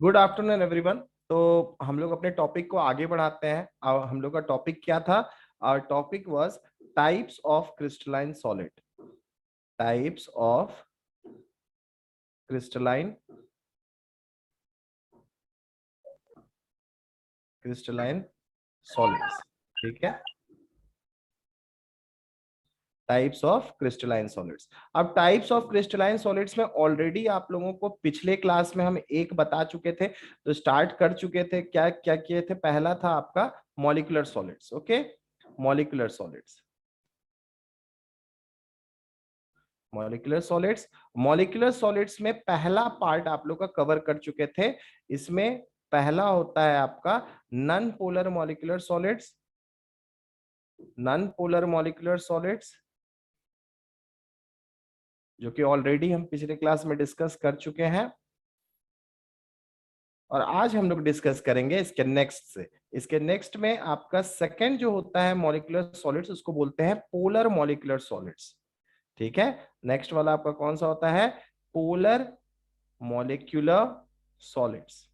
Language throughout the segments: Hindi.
Good afternoon everyone. तो हम लोग अपने टॉपिक को आगे बढ़ाते हैं। और हम लोग का टॉपिक क्या था? Our topic was types of crystalline solid. Types of crystalline crystalline solids. ठीक है, टाइप्स ऑफ क्रिस्टलाइन सॉलिड्स। अब टाइप्स ऑफ क्रिस्टलाइन सॉलिड्स में ऑलरेडी आप लोगों को पिछले क्लास में हम एक बता चुके थे, तो स्टार्ट कर चुके थे। क्या क्या किए थे? पहला था आपका molecular solids. Okay, molecular solids. Molecular solids में पहला पार्ट आप लोग का कवर कर चुके थे। इसमें पहला होता है आपका non polar molecular solids. Non polar molecular solids जो कि ऑलरेडी हम पिछले क्लास में डिस्कस कर चुके हैं, और आज हम लोग डिस्कस करेंगे इसके नेक्स्ट से। इसके नेक्स्ट में आपका सेकंड जो होता है मॉलिक्यूलर सॉलिड्स, उसको बोलते हैं पोलर मॉलिक्यूलर सॉलिड्स। ठीक है, नेक्स्ट वाला आपका कौन सा होता है? Polar molecular solids.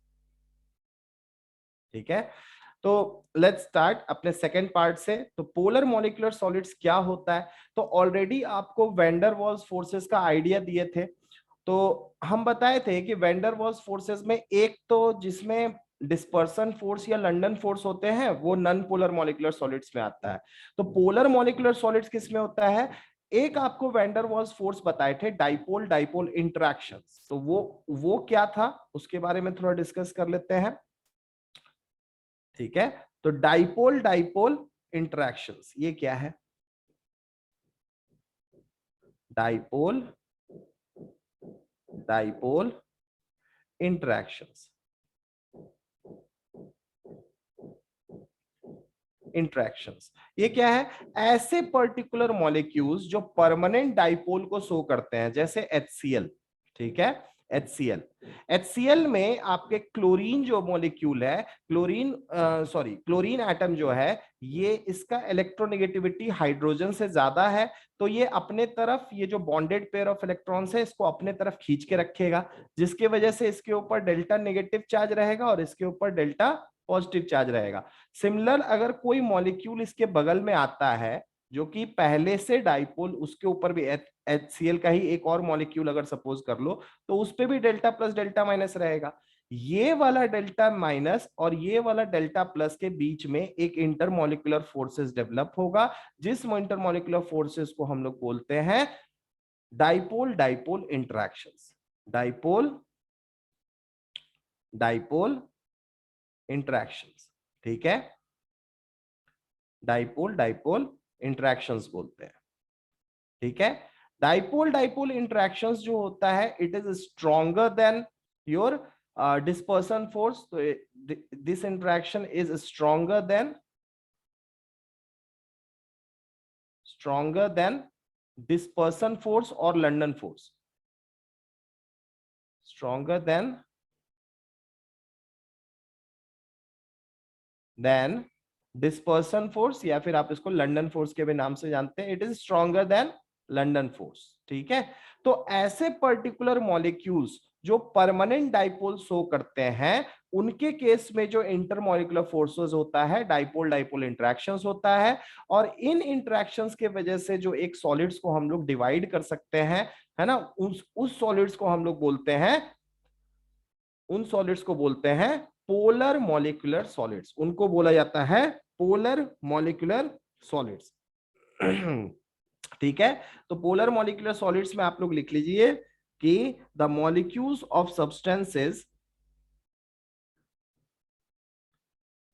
ठीक है, तो लेट्स स्टार्ट अपने सेकंड पार्ट से। तो पोलर मॉलिक्यूलर सॉलिड्स क्या होता है? तो ऑलरेडी आपको वैंडर वाल्स फोर्सेस का आइडिया दिए थे। तो हम बताए थे कि वैंडर वाल्स फोर्सेस में एक तो जिसमें डिस्पर्सन फोर्स या लंडन फोर्स होते हैं, वो नॉन पोलर मॉलिक्यूलर सॉलिड्स में आता है। तो पोलर मॉलिक्यूलर सॉलिड्स किस में होता है? एक आपको वैंडर वाल्स फोर्स बताए थे, डाइपोल डाइपोल इंटरैक्शंस। तो वो क्या था, उसके बारे में थोड़ा डिस्कस कर लेते हैं। ठीक है, तो डाइपोल डाइपोल इंटरैक्शंस ये क्या है? Dipole dipole interactions. इंटरैक्शंस ये क्या है? ऐसे पर्टिकुलर मॉलिक्यूल्स जो परमानेंट डाइपोल को शो करते हैं, जैसे HCl। ठीक है, HCl। HCl में आपके क्लोरीन जो मॉलिक्यूल है, क्लोरीन एटम जो है, ये इसका इलेक्ट्रोनेगेटिविटी हाइड्रोजन से ज्यादा है। तो ये अपने तरफ, ये जो बॉन्डेड पेयर ऑफ इलेक्ट्रॉन्स है, इसको अपने तरफ खींच के रखेगा, जिसकी वजह से इसके ऊपर डेल्टा नेगेटिव चार्ज रहेगा और इसके ऊपर डेल्टा पॉजिटिव चार्ज रहेगा। सिमिलर अगर कोई मॉलिक्यूल इसके बगल में आता है जो कि पहले से डाइपोल, उसके ऊपर भी HCl का ही एक और मॉलिक्यूल अगर सपोज कर लो, तो उस पे भी डेल्टा प्लस डेल्टा माइनस रहेगा। ये वाला डेल्टा माइनस और ये वाला डेल्टा प्लस के बीच में एक इंटरमॉलिक्यूलर फोर्सेस डेवलप होगा, जिस इंटरमॉलिक्यूलर फोर्सेस को हम लोग बोलते हैं dipole dipole interactions. Dipole dipole interactions. ठीक है, डाइपोल डाइपोल इंटरैक्शंस बोलते हैं। ठीक है, डाइपोल डाइपोल इंटरैक्शंस जो होता है, it is stronger than your dispersion force. तो this interaction is stronger than dispersion force और London force. Stronger than dispersion force, या फिर आप इसको लंडन फोर्स के भी नाम से जानते हैं। It is stronger then London force. ठीक है, तो ऐसे पर्टिकुलर मॉलिक्यूल्स जो परमानेंट डाइपोल शो करते हैं, उनके केस में जो इंटरमॉलिक्यूलर फोर्सेस होता है, डाइपोल डाइपोल इंटरैक्शंस होता है। और इन इंटरैक्शंस के वजह से जो एक सॉलिड्स को हम लोग डिवाइड कर सकते हैं, है ना, उस सॉलिड्स को हम लोग बोलते हैं, उन सॉलिड्स को बोलते हैं पोलर मॉलिक्यूलर सॉलिड्स। उनको बोला जाता है पोलर मॉलिक्यूलर सॉलिड्स। ठीक है, तो पोलर मॉलिक्यूलर सॉलिड्स में आप लोग लिख लीजिए कि the molecules of substances,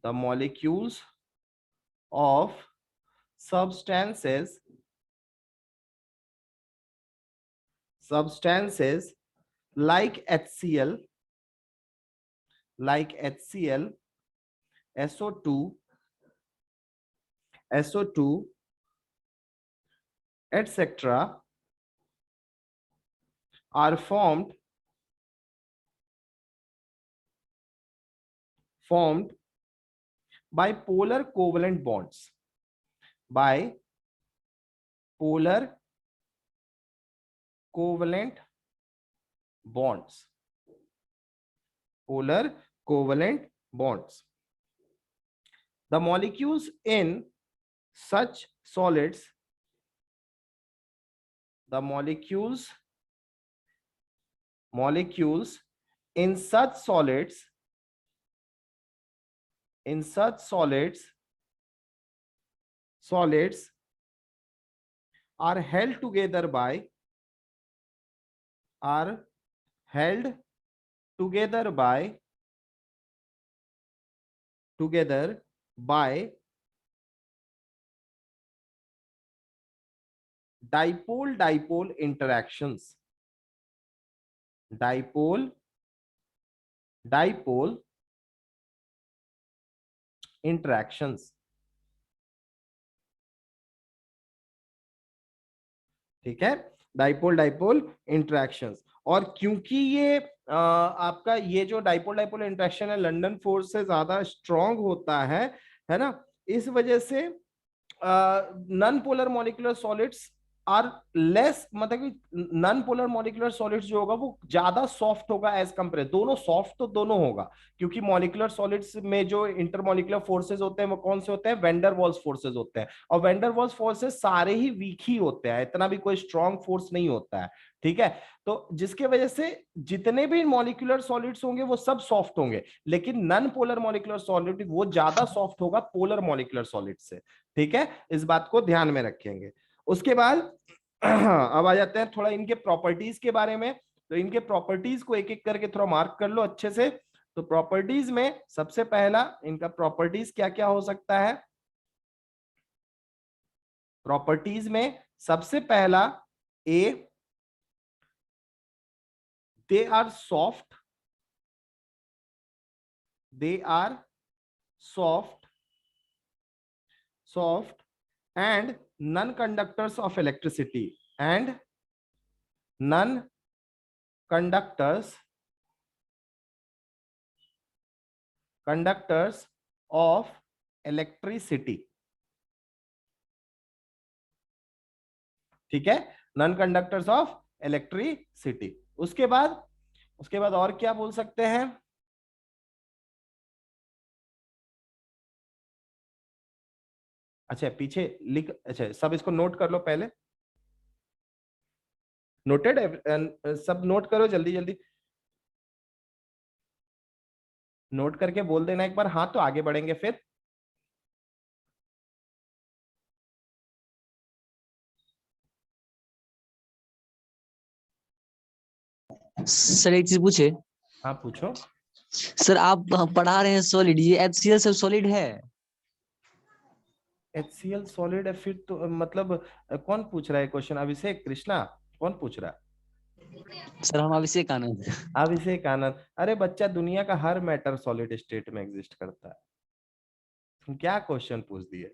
the molecules of substances like HCl, SO2, etc. are formed by polar covalent bonds, by polar covalent bonds, polar covalent bonds. The molecules in such solids, the molecules in such solids, are held together by dipole dipole interactions. Dipole dipole interactions. ठीक है, डाइपोल डाइपोल इंटरेक्शंस। और क्योंकि ये आपका ये जो डाइपोल डाइपोल इंटरेक्शन है लंदन फोर्स से ज्यादा स्ट्रांग होता है ना, इस वजह से non polar molecular solids are less, मतलब कि नॉन पोलर मॉलिक्यूलर सॉलिड्स जो होगा वो ज्यादा सॉफ्ट होगा एज कंपेयर। दोनों सॉफ्ट तो दोनों होगा, क्योंकि मॉलिक्यूलर सॉलिड्स में जो इंटरमॉलिक्यूलर फोर्सेज होते हैं वो कौन से होते हैं, वेंडर वॉल्स फोर्सेज होते हैं। और वेंडर वॉल्स फोर्सेज सारे ही वीक ही होते हैं, इतना भी कोई स्ट्रॉन्ग फोर्स नहीं होता है। ठीक है, तो जिसके वजह से जितने भी मॉलिक्यूलर सॉलिड्स होंगे वो सब सॉफ्ट होंगे, लेकिन नॉन पोलर मॉलिक्यूलर सॉलिड वो ज्यादा सॉफ्ट होगा पोलर मॉलिक्यूलर सॉलिड से। ठीक है, इस बात को ध्यान में रखेंगे। उसके बाद अब आ जाते हैं थोड़ा इनके प्रॉपर्टीज के बारे में। तो इनके प्रॉपर्टीज को एक एक करके थोड़ा मार्क कर लो अच्छे से। तो प्रॉपर्टीज में सबसे पहला इनका प्रॉपर्टीज क्या क्या हो सकता है। प्रॉपर्टीज में सबसे पहला A, they are soft, soft and non-conductors of electricity, and non-conductors of electricity। ठीक है, नॉन कंडक्टर्स ऑफ इलेक्ट्रिसिटी। उसके बाद और क्या बोल सकते हैं। अच्छा पीछे लिख, अच्छा सब इसको नोट कर लो पहले। नोटेड, सब नोट करो जल्दी जल्दी, नोट करके बोल देना एक बार, हाँ तो आगे बढ़ेंगे फिर। सर एक चीज पूछे। हाँ पूछो। सर आप पढ़ा रहे हैं सॉलिड, ये HCl सब सॉलिड है? HCl सॉलिड है फिर तो मतलब कौन पूछ रहा है क्वेश्चन, अभिषेक कृष्णा कौन पूछ रहा है। सर हम अभिषेक आनंद। अभिषेक आनंद, अरे बच्चा दुनिया का हर मैटर सॉलिड स्टेट में एग्जिस्ट करता है। तुम क्या क्वेश्चन पूछ दिए,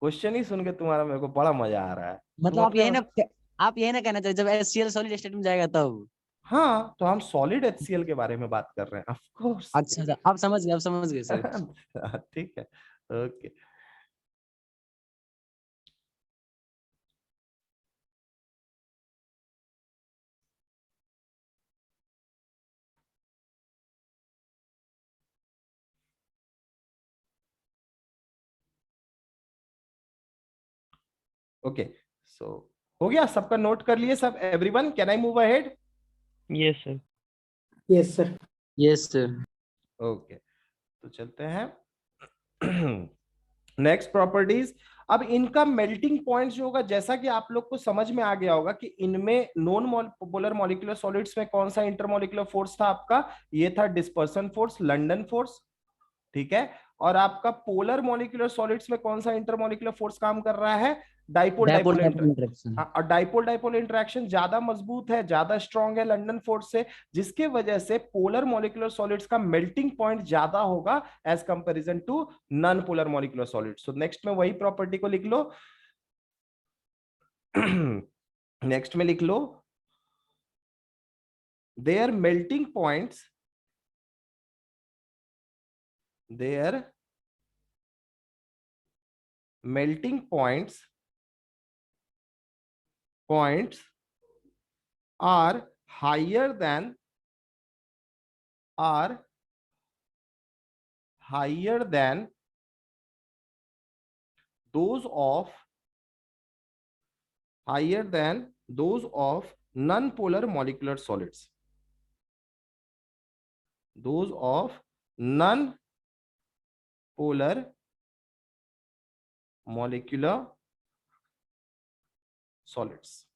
क्वेश्चन ही सुन के तुम्हारा मेरे को बड़ा मजा आ रहा है। तुम मतलब अपने, आप यही ना कहना चाहिए जब HCl सॉलिड स्टेट में जाएगा तब। हाँ तो हम सॉलिड HCl के बारे में बात कर रहे हैं ऑफ कोर्स। अच्छा अच्छा, आप समझ गए सर। ठीक है, ओके। ओके सो हो गया, सबका नोट कर लिए सब, everyone can I move ahead. Yes sir. Yes sir. Yes sir. Okay तो चलते हैं नेक्स्ट प्रॉपर्टीज। अब इनका मेल्टिंग पॉइंट जो होगा, जैसा कि आप लोग को समझ में आ गया होगा कि इनमें नॉन पोलर मॉलिक्यूलर सॉलिड्स में कौन सा इंटरमॉलिक्यूलर फोर्स था आपका, ये था डिस्पर्सन फोर्स, लंदन फोर्स। ठीक है, और आपका पोलर मॉलिक्यूलर सॉलिड्स में कौन सा इंटरमॉलिक्यूलर फोर्स काम कर रहा है, डाइपोल डाइपोल इंटरेक्शन। और डाइपोल डाइपोल इंटरेक्शन ज्यादा मजबूत है, ज्यादा स्ट्रांग है लंदन फोर्स से, जिसके वजह से पोलर मॉलिक्यूलर सॉलिड्स का मेल्टिंग पॉइंट ज्यादा होगा as comparison to non polar molecular solids. तो नेक्स्ट में वही प्रॉपर्टी को लिख लो। नेक्स्ट में लिख लो, their melting points, their melting points are higher than are higher than those of non-polar molecular solids. Those of non-polar molecular solids.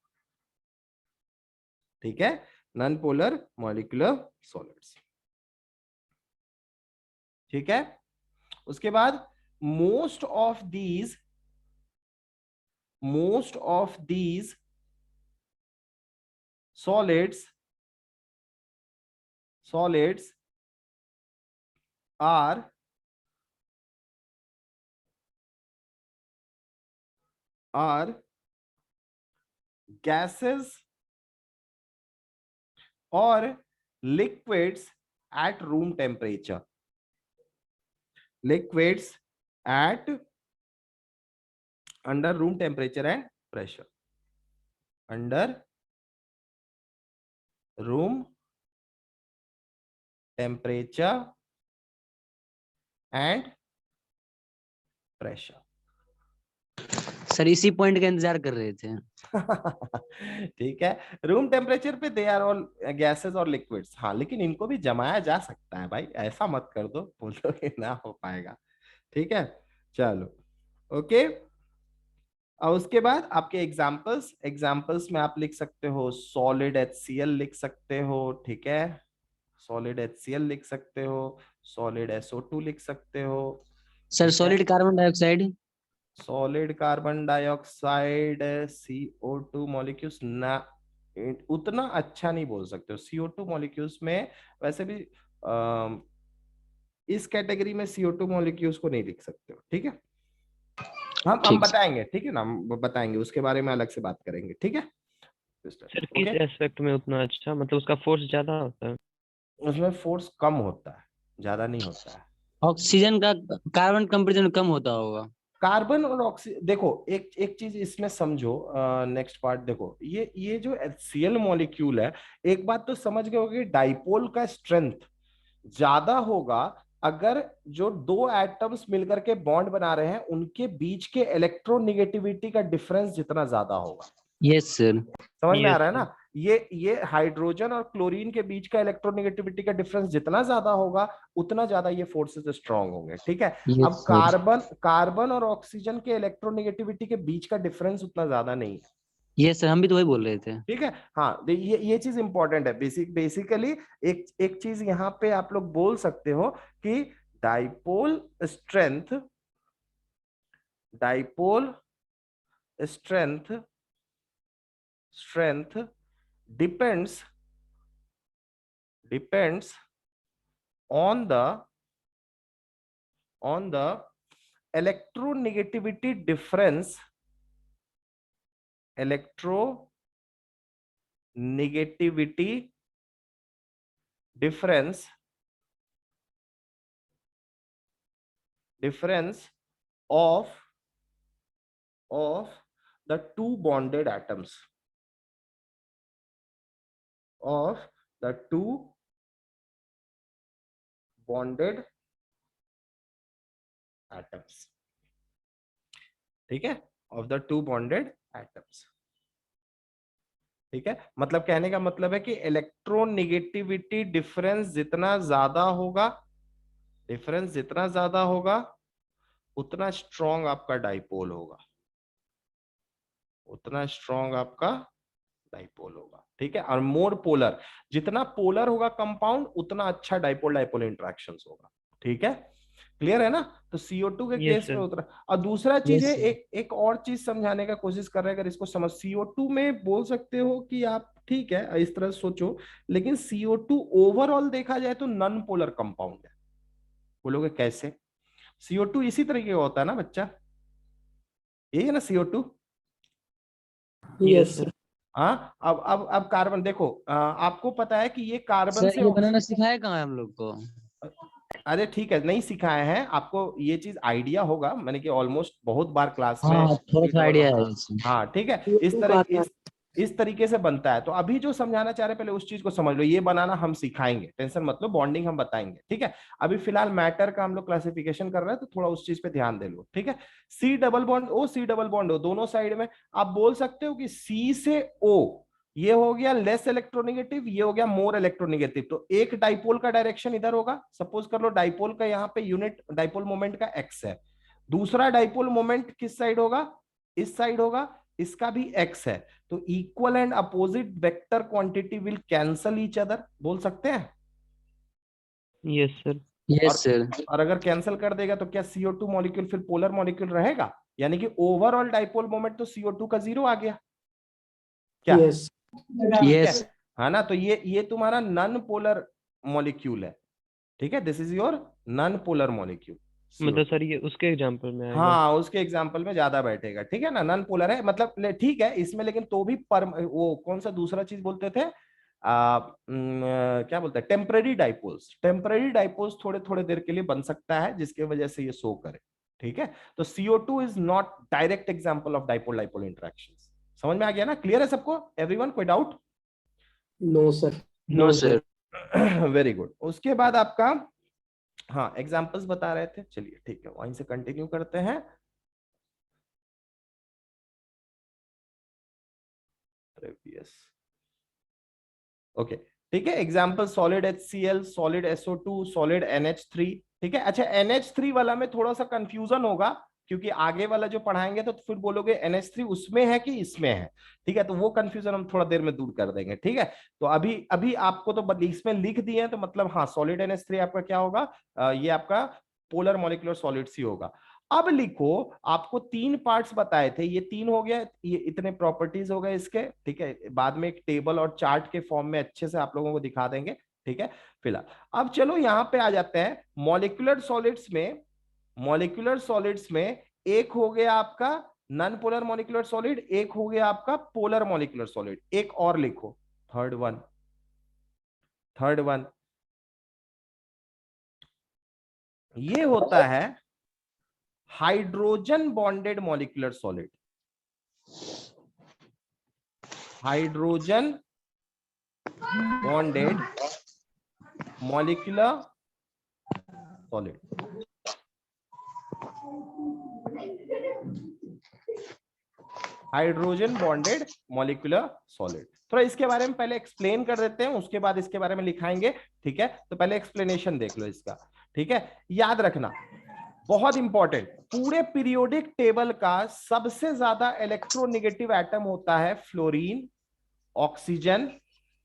ठीक है, नॉन पोलर मॉलिक्यूलर सॉलिड्स. ठीक है, उसके बाद most of these solids are gases or liquids at room temperature. Liquids at under room temperature and pressure. Under room temperature and pressure. Sir इसी पॉइंट का इंतजार कर रहे थे. ठीक है, रूम टेम्परेचर पे दे आर ऑल गैसेस और लिक्विड्स. हाँ, लेकिन इनको भी जमाया जा सकता है भाई, ऐसा मत कर दो बोलो कि ना हो पाएगा. ठीक है, चलो ओके. और उसके बाद आपके एग्जाम्पल्स में आप लिख सकते हो सॉलिड HCl लिख सकते हो. ठीक है, सॉलिड HCl लिख सकते हो, सॉलिड SO2 लिख सकते हो. Sir solid carbon dioxide, solid carbon dioxide CO2 molecules ना उतना अच्छा नहीं बोल सकते हो. CO2 मॉलिक्यूल्स में वैसे भी इस कैटेगरी में CO2 मॉलिक्यूल्स को नहीं लिख सकते हो. ठीक है, हम बताएंगे. ठीक है ना, हम बताएंगे, उसके बारे में अलग से बात करेंगे. ठीक है सर, किस एस्पेक्ट में उतना अच्छा, मतलब उसका फोर्स ज्यादा होता है? उसमें फोर्स कम होता है, ज्यादा नहीं होता है. ऑक्सीजन का कार्बन कंपैरिजन कम होता होगा. कार्बन और ऑक्सीजन, देखो एक चीज इसमें समझो. नेक्स्ट पार्ट देखो, ये जो HCl मॉलिक्यूल है, एक बात तो समझ गए होगे, डाइपोल का स्ट्रेंथ ज्यादा होगा अगर जो दो एटम्स मिलकर के बॉन्ड बना रहे हैं उनके बीच के इलेक्ट्रोनेगेटिविटी का डिफरेंस जितना ज्यादा होगा. यस सर, समझ में आ रहा है ना. ये हाइड्रोजन और क्लोरीन के बीच का इलेक्ट्रोनेगेटिविटी का डिफरेंस जितना ज्यादा होगा उतना ज्यादा ये फोर्सेस स्ट्रांग होंगे. ठीक है, अब कार्बन और ऑक्सीजन के इलेक्ट्रोनेगेटिविटी के बीच का डिफरेंस उतना ज्यादा नहीं है. यस सर, हम भी तो वही बोल रहे थे. ठीक है, हाँ, ये चीज इंपॉर्टेंट है. बेसिकली एक चीज यहाँ पे आप लोग बोल सकते हो कि dipole strength depends on the electronegativity difference of the two bonded atoms. Of the two bonded atoms. ठीक है, of the two bonded atoms. ठीक है, मतलब कहने का मतलब है कि इलेक्ट्रोनेगेटिविटी डिफरेंस जितना ज्यादा होगा उतना स्ट्रॉन्ग आपका डाइपोल होगा. ठीक है, और मोर पोलर, जितना पोलर होगा कंपाउंड उतना अच्छा डाइपोल इंटरेक्शंस होगा. ठीक है, क्लियर है ना. तो CO2 के केस में उतना. और दूसरा चीज है, एक और चीज समझाने का कोशिश कर रहे हैं. अगर इसको समझ, CO2 में बोल सकते हो कि आप ठीक है इस तरह सोचो, लेकिन CO2 ओवरऑल देखा जाए तो नॉन पोलर कंपाउंड है. बोलोगे कैसे? CO2 इसी तरीके का होता है ना बच्चा, यही है ना CO2. Yes sir. हाँ, अब कार्बन देखो, आपको पता है कि ये कार्बन से ये बनाना सिखाया कहाँ है हम लोग को? अरे ठीक है, नहीं सिखाए हैं आपको, ये चीज आइडिया होगा, मैंने कि ऑलमोस्ट बहुत बार क्लास में थोड़ा सा आइडिया है. हाँ ठीक है, इस तरह इस तरीके से बनता है। तो अभी जो समझाना चाह रहे हैं पहले उस चीज को समझ लो, ये बनाना हम सिखाएंगे, टेंशन मत लो, बॉन्डिंग हम बताएंगे, ठीक है। अभी फिलहाल मैटर का हम लोग क्लासिफिकेशन कर रहे हैं, तो थोड़ा उस चीज पे ध्यान दे लो, ठीक है। C double bond O, C double bond O, दोनों साइड में आप बोल सकते हो कि सी से ओ, ये हो गया लेस इलेक्ट्रोनेगेटिव, ये हो गया मोर इलेक्ट्रोनेगेटिव। तो एक डाइपोल का डायरेक्शन इधर होगा, सपोज कर लो डाइपोल का यहाँ पे यूनिट डाइपोल मोमेंट का एक्स है, दूसरा डाइपोल मोमेंट किस साइड होगा, इस साइड होगा, इसका भी एक्स है। तो equal and opposite vector quantity will cancel each other, बोल सकते हैं। Yes sir. Yes sir. और अगर कैंसिल कर देगा तो क्या CO2 मॉलिक्यूल फिर पोलर मॉलिक्यूल रहेगा, यानी कि ओवरऑल डाइपोल मोमेंट तो CO2 का 0 आ गया क्या? यस यस है ना। तो ये तुम्हारा नॉन पोलर मॉलिक्यूल है, ठीक है, this is your non polar molecule. मतलब सर ये उसके एग्जांपल में आएगा। हाँ, उसके एग्जाम्पल में ज्यादा बैठेगा, ठीक है ना, नॉन पोलर है मतलब, ठीक है इसमें, लेकिन तो भी वो कौन सा दूसरा चीज बोलते थे, क्या बोलते हैं, टेम्पररी डाइपोल्स। टेम्पररी डाइपोल्स थोड़े थोड़े देर के लिए बन सकता है, जिसके वजह से ये शो करे, ठीक है। तो CO2 is not direct example of dipole dipole interactions. समझ में आ गया ना, क्लियर है सबको, एवरीवन, कोई doubt? No sir. No sir. Very good. उसके बाद आपका, हाँ एग्जाम्पल्स बता रहे थे, चलिए ठीक है वहीं से कंटिन्यू करते हैं। ओके ठीक है, example solid HCl, solid SO2, solid NH3, ठीक है। अच्छा NH3 वाला में थोड़ा सा कंफ्यूजन होगा, क्योंकि आगे वाला जो पढ़ाएंगे तो फिर बोलोगे NH3 उसमें है कि इसमें है, ठीक है। तो वो कंफ्यूजन हम थोड़ा देर में दूर कर देंगे, ठीक है। तो अभी अभी आपको तो इसमें लिख दिए हैं, तो मतलब हाँ सॉलिड NH3 आपका क्या होगा, ये आपका पोलर मॉलिक्यूलर सॉलिड सी होगा। अब लिखो, आपको 3 पार्ट्स बताए थे, ये 3 हो गया, ये इतने प्रॉपर्टीज हो गए इसके, ठीक है। बाद में एक टेबल और चार्ट के फॉर्म में अच्छे से आप लोगों को दिखा देंगे, ठीक है। फिलहाल अब चलो यहां पे आ जाते हैं मॉलिक्यूलर सॉलिड्स में। मॉलिक्यूलर सॉलिड्स में एक हो गया आपका नॉन पोलर मॉलिक्यूलर सॉलिड, एक हो गया आपका पोलर मॉलिक्यूलर सॉलिड, एक और लिखो, थर्ड वन, थर्ड वन, ये होता है hydrogen bonded molecular solid. Hydrogen bonded molecular solid, hydrogen bonded molecular solid. थोड़ा इसके बारे में पहले एक्सप्लेन कर देते हैं, उसके बाद इसके बारे में लिखाएंगे, ठीक है। तो पहले एक्सप्लेनेशन देख लो इसका, ठीक है। याद रखना बहुत इंपॉर्टेंट, पूरे पीरियोडिक टेबल का सबसे ज्यादा इलेक्ट्रोनेगेटिव एटम होता है फ्लोरीन, ऑक्सीजन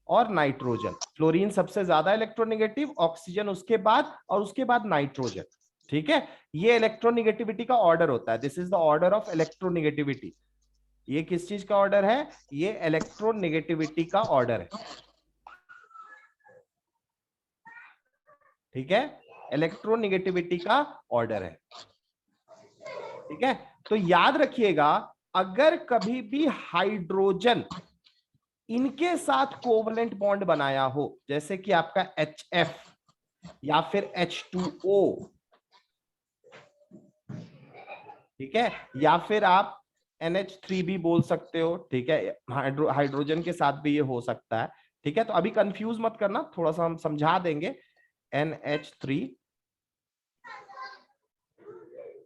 और नाइट्रोजन। फ्लोरीन सबसे ज्यादा इलेक्ट्रोनेगेटिव, ऑक्सीजन उसके बाद, और उसके बाद नाइट्रोजन, ठीक है। ये इलेक्ट्रोनेगेटिविटी का ऑर्डर होता है, this is the order of electronegativity. ये किस चीज का ऑर्डर है, ये इलेक्ट्रोनेगेटिविटी का ऑर्डर है, ठीक है। इलेक्ट्रोनेगेटिविटी का ऑर्डर है, ठीक है। तो याद रखिएगा, अगर कभी भी हाइड्रोजन इनके साथ कोवलेंट बॉन्ड बनाया हो, जैसे कि आपका HF या फिर H2O, ठीक है, या फिर आप NH3 भी बोल सकते हो, ठीक है। हाइड्रोजन के साथ भी ये हो सकता है, ठीक है। तो अभी कंफ्यूज मत करना, थोड़ा सा हम समझा देंगे। NH3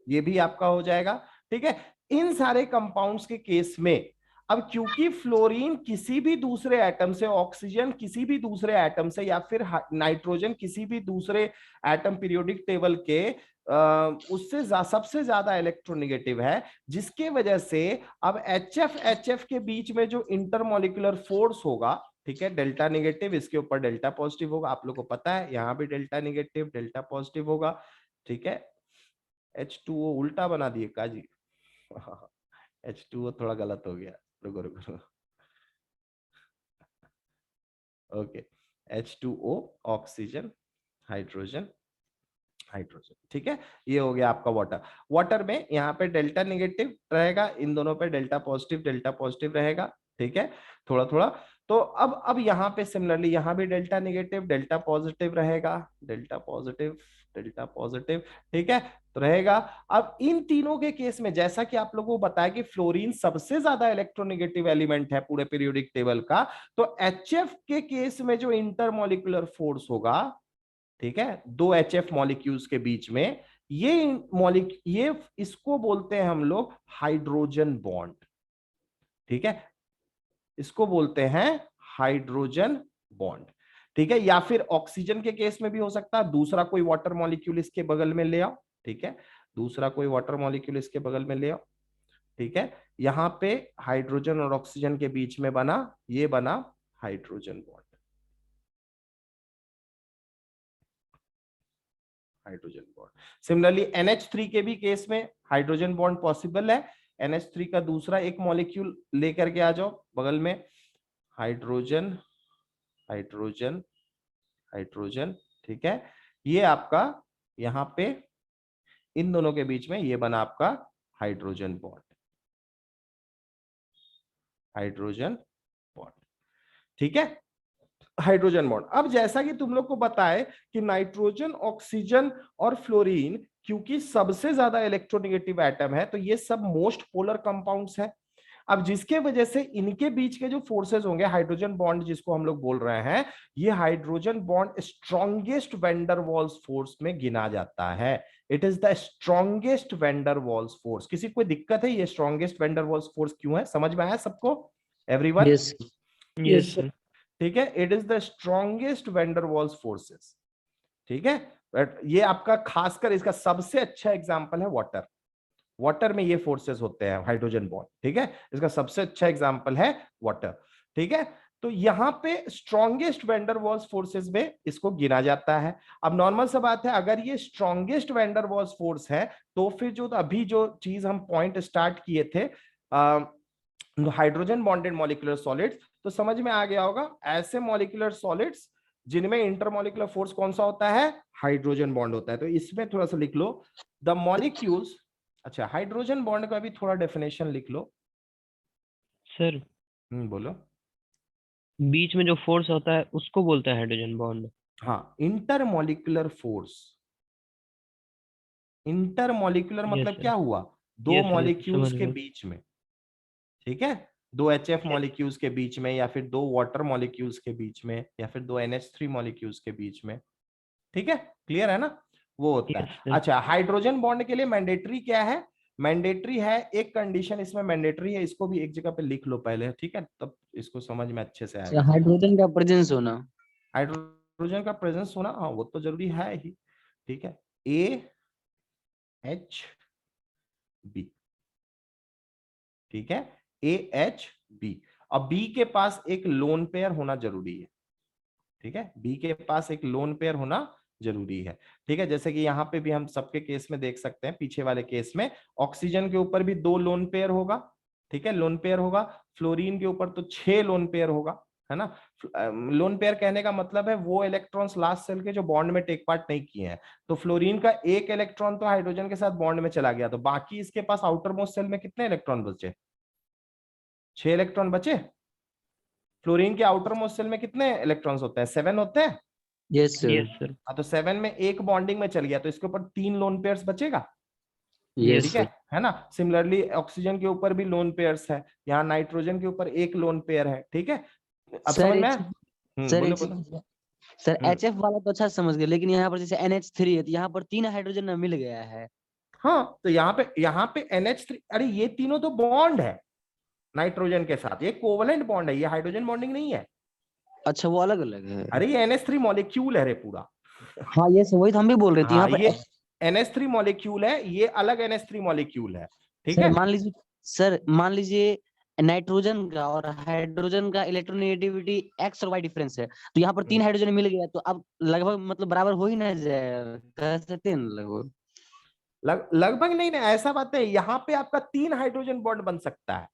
ये भी आपका हो जाएगा, ठीक है। इन सारे कंपाउंड्स के केस में, अब क्योंकि फ्लोरीन किसी भी दूसरे एटम से, ऑक्सीजन किसी भी दूसरे एटम से, या फिर नाइट्रोजन किसी भी दूसरे एटम पीरियोडिक टेबल के उससे सबसे ज्यादा इलेक्ट्रोनेगेटिव है, जिसके वजह से अब HF के बीच में जो इंटरमॉलिक्यूलर फोर्स होगा, ठीक है, डेल्टा नेगेटिव, इसके ऊपर डेल्टा पॉजिटिव होगा, आप लोग को पता है, यहां भी डेल्टा नेगेटिव डेल्टा पॉजिटिव होगा, ठीक है। H2O उल्टा बना दिए काजी। H2O थोड़ा गलत हो गया, रुको रुको। Okay, H2O oxygen, hydrogen, hydrogen, ठीक है। ये हो गया आपका वाटर। वाटर में यहाँ पे डेल्टा नेगेटिव रहेगा, इन दोनों पे डेल्टा पॉजिटिव रहेगा, ठीक है, थोड़ा थोड़ा। तो अब यहाँ पे सिमिलरली यहाँ भी डेल्टा नेगेटिव डेल्टा पॉजिटिव रहेगा, डेल्टा पॉजिटिव डेल्टा पॉजिटिव, ठीक है, तो रहेगा। अब इन तीनों के केस में जैसा कि आप लोगों को बताया कि फ्लोरीन सबसे ज्यादा इलेक्ट्रोनेगेटिव एलिमेंट है पूरे पीरियोडिक टेबल का, तो HF के केस में जो इंटरमॉलिक्यूलर फोर्स होगा, ठीक है, दो HF मॉलिक्यूल्स के बीच में, ये इसको बोलते हैं हम लोग हाइड्रोजन बॉन्ड, ठीक है, इसको बोलते हैं हाइड्रोजन बॉन्ड, ठीक है। या फिर ऑक्सीजन के केस में भी हो सकता है, दूसरा कोई वाटर मॉलिक्यूल इसके बगल में ले आओ, ठीक है, दूसरा कोई वाटर मॉलिक्यूल इसके बगल में ले आओ, ठीक है, यहां पे हाइड्रोजन और ऑक्सीजन के बीच में बना, ये बना hydrogen bond, hydrogen bond. Similarly NH3 के भी केस में हाइड्रोजन बॉन्ड पॉसिबल है। NH3 का दूसरा एक मॉलिक्यूल लेकर के आ जाओ बगल में, हाइड्रोजन हाइड्रोजन हाइड्रोजन, ठीक है, ये आपका यहां पे इन दोनों के बीच में ये बना आपका हाइड्रोजन बॉन्ड, हाइड्रोजन बॉन्ड, ठीक है, हाइड्रोजन बॉन्ड। अब जैसा कि तुम लोग को बताए कि नाइट्रोजन, ऑक्सीजन और फ्लोरीन क्योंकि सबसे ज्यादा इलेक्ट्रोनेगेटिव एटम है, तो ये सब मोस्ट पोलर कंपाउंड्स है। अब जिसके वजह से इनके बीच के जो फोर्सेस होंगे, हाइड्रोजन बॉन्ड जिसको हम लोग बोल रहे हैं, ये hydrogen bond strongest van der Waals force में गिना जाता है। It is the strongest van der Waals force. किसी को दिक्कत है ये strongest van der Waals force क्यों है? समझ में आया सबको? एवरीवन? Yes yes sir. ठीक है, it is the strongest van der Waals forces, ठीक है। बट ये आपका खासकर इसका सबसे अच्छा एग्जांपल है वाटर। वाटर में ये फोर्सेस होते हैं हाइड्रोजन बॉन्ड, ठीक है, इसका सबसे अच्छा एग्जांपल है वाटर, ठीक है। तो यहां पे strongest van der Waals forces में इसको गिना जाता है। अब नॉर्मल सा बात है, अगर ये strongest van der Waals force है, तो फिर जो अभी जो चीज हम पॉइंट स्टार्ट किए थे, हाइड्रोजन बॉन्डेड मॉलिक्यूलर सॉलिड्स, तो समझ में आ गया होगा, ऐसे मॉलिक्यूलर सॉलिड्स जिनमें इंटरमॉलिक्यूलर फोर्स कौन सा होता है? हाइड्रोजन बॉन्ड होता है। तो इसमें थोड़ा सा लिख लो, द मॉलिक्यूल्स, अच्छा हाइड्रोजन बॉन्ड का भी थोड़ा डेफिनेशन लिख लो। सर बोलो। बीच में जो फोर्स होता है उसको बोलते हैं हाइड्रोजन बॉन्ड। हाँ, इंटरमॉलिक्यूलर फोर्स। इंटरमॉलिक्यूलर मतलब सर। क्या हुआ? दो यस सर, मॉलिक्यूल्स समझ के गया। बीच में, ठीक है, दो HF मॉलिक्यूल्स के बीच में, या फिर दो वाटर मॉलिक्यूल्स के बीच में, या फिर दो NH3 मॉलिक्यूल्स के बीच में, ठीक है, क्लियर है ना? वो होता यस है। सर। अच्छा, हाइड्रोजन बॉन्ड के लिए मैंडेटरी क्या है? मैंडेटरी है एक कंडीशन, इसमें मैंडेटरी है, इसको भी एक जगह पे लिख लो पहले, ठीक है, तब इसको समझ में अच्छे से आएगा। हाइड्रोजन का प्रेजेंस होना। हाइड्रोजन का प्रेजेंस होना, हाँ वो तो जरूरी है ही, ठीक है, AHB, ठीक है, AHB। अब B के पास एक लोन पेयर होना जरूरी है, ठीक है, B के पास एक लोन पेयर होना जरूरी है, ठीक है। जैसे कि यहाँ पे भी हम सबके केस में देख सकते हैं, पीछे वाले केस में ऑक्सीजन के ऊपर भी 2 लोन पेयर होगा, ठीक है, लोन पेयर होगा। फ्लोरीन के ऊपर तो 6 लोन पेयर होगा, है ना। लोन पेयर कहने का मतलब है वो इलेक्ट्रॉन्स लास्ट सेल के जो बॉन्ड में टेक पार्ट नहीं किए हैं। तो फ्लोरीन का एक इलेक्ट्रॉन तो हाइड्रोजन के साथ बॉन्ड में चला गया, तो बाकी इसके पास आउटर मोस्ट सेल में कितने इलेक्ट्रॉन बचे? 6 इलेक्ट्रॉन बचे। फ्लोरीन के आउटर मोस्ट सेल में कितने इलेक्ट्रॉन्स होते हैं? 7 होते हैं। Yes sir. Yes sir. हाँ, तो 7 में एक बॉन्डिंग में चल गया, तो इसके ऊपर 3 लोन पेयर्स बचेगा, यस ठीक सर। है ना। सिमिलरली ऑक्सीजन के ऊपर भी लोन पेयर्स है, यहाँ नाइट्रोजन के ऊपर एक लोन पेयर है, ठीक है। अब समझ में? सर बोलो एक बोलो। चीज, सर HF वाला तो अच्छा समझ गए, लेकिन यहाँ पर जैसे NH3 है तो यहाँ पर 3 हाइड्रोजन मिल गया है। हाँ, तो यहाँ पे NH3, अरे ये तीनों तो बॉन्ड है नाइट्रोजन के साथ, ये कोवलेंट बॉन्ड है, ये हाइड्रोजन बॉन्डिंग नहीं है। अच्छा, वो अलग अलग है। अरे ये NH3 मॉलिक्यूल है रे पूरा। हाँ ये वही तो हम भी बोल रहे थे हाँ, यहाँ पर। ये NH3 मॉलिक्यूल है, ये अलग NH3 मॉलिक्यूल है, ठीक सर है। मान लीजिए नाइट्रोजन का और हाइड्रोजन का इलेक्ट्रोनेगेटिविटी X और Y डिफरेंस है, तो यहाँ पर 3 हाइड्रोजन मिल गया, तो अब लगभग मतलब बराबर हो ही ना जाएगा, कह सकते हैं ना लगभग। लगभग नहीं ना, ऐसा बात है, यहाँ पे आपका 3 हाइड्रोजन बॉन्ड बन सकता है।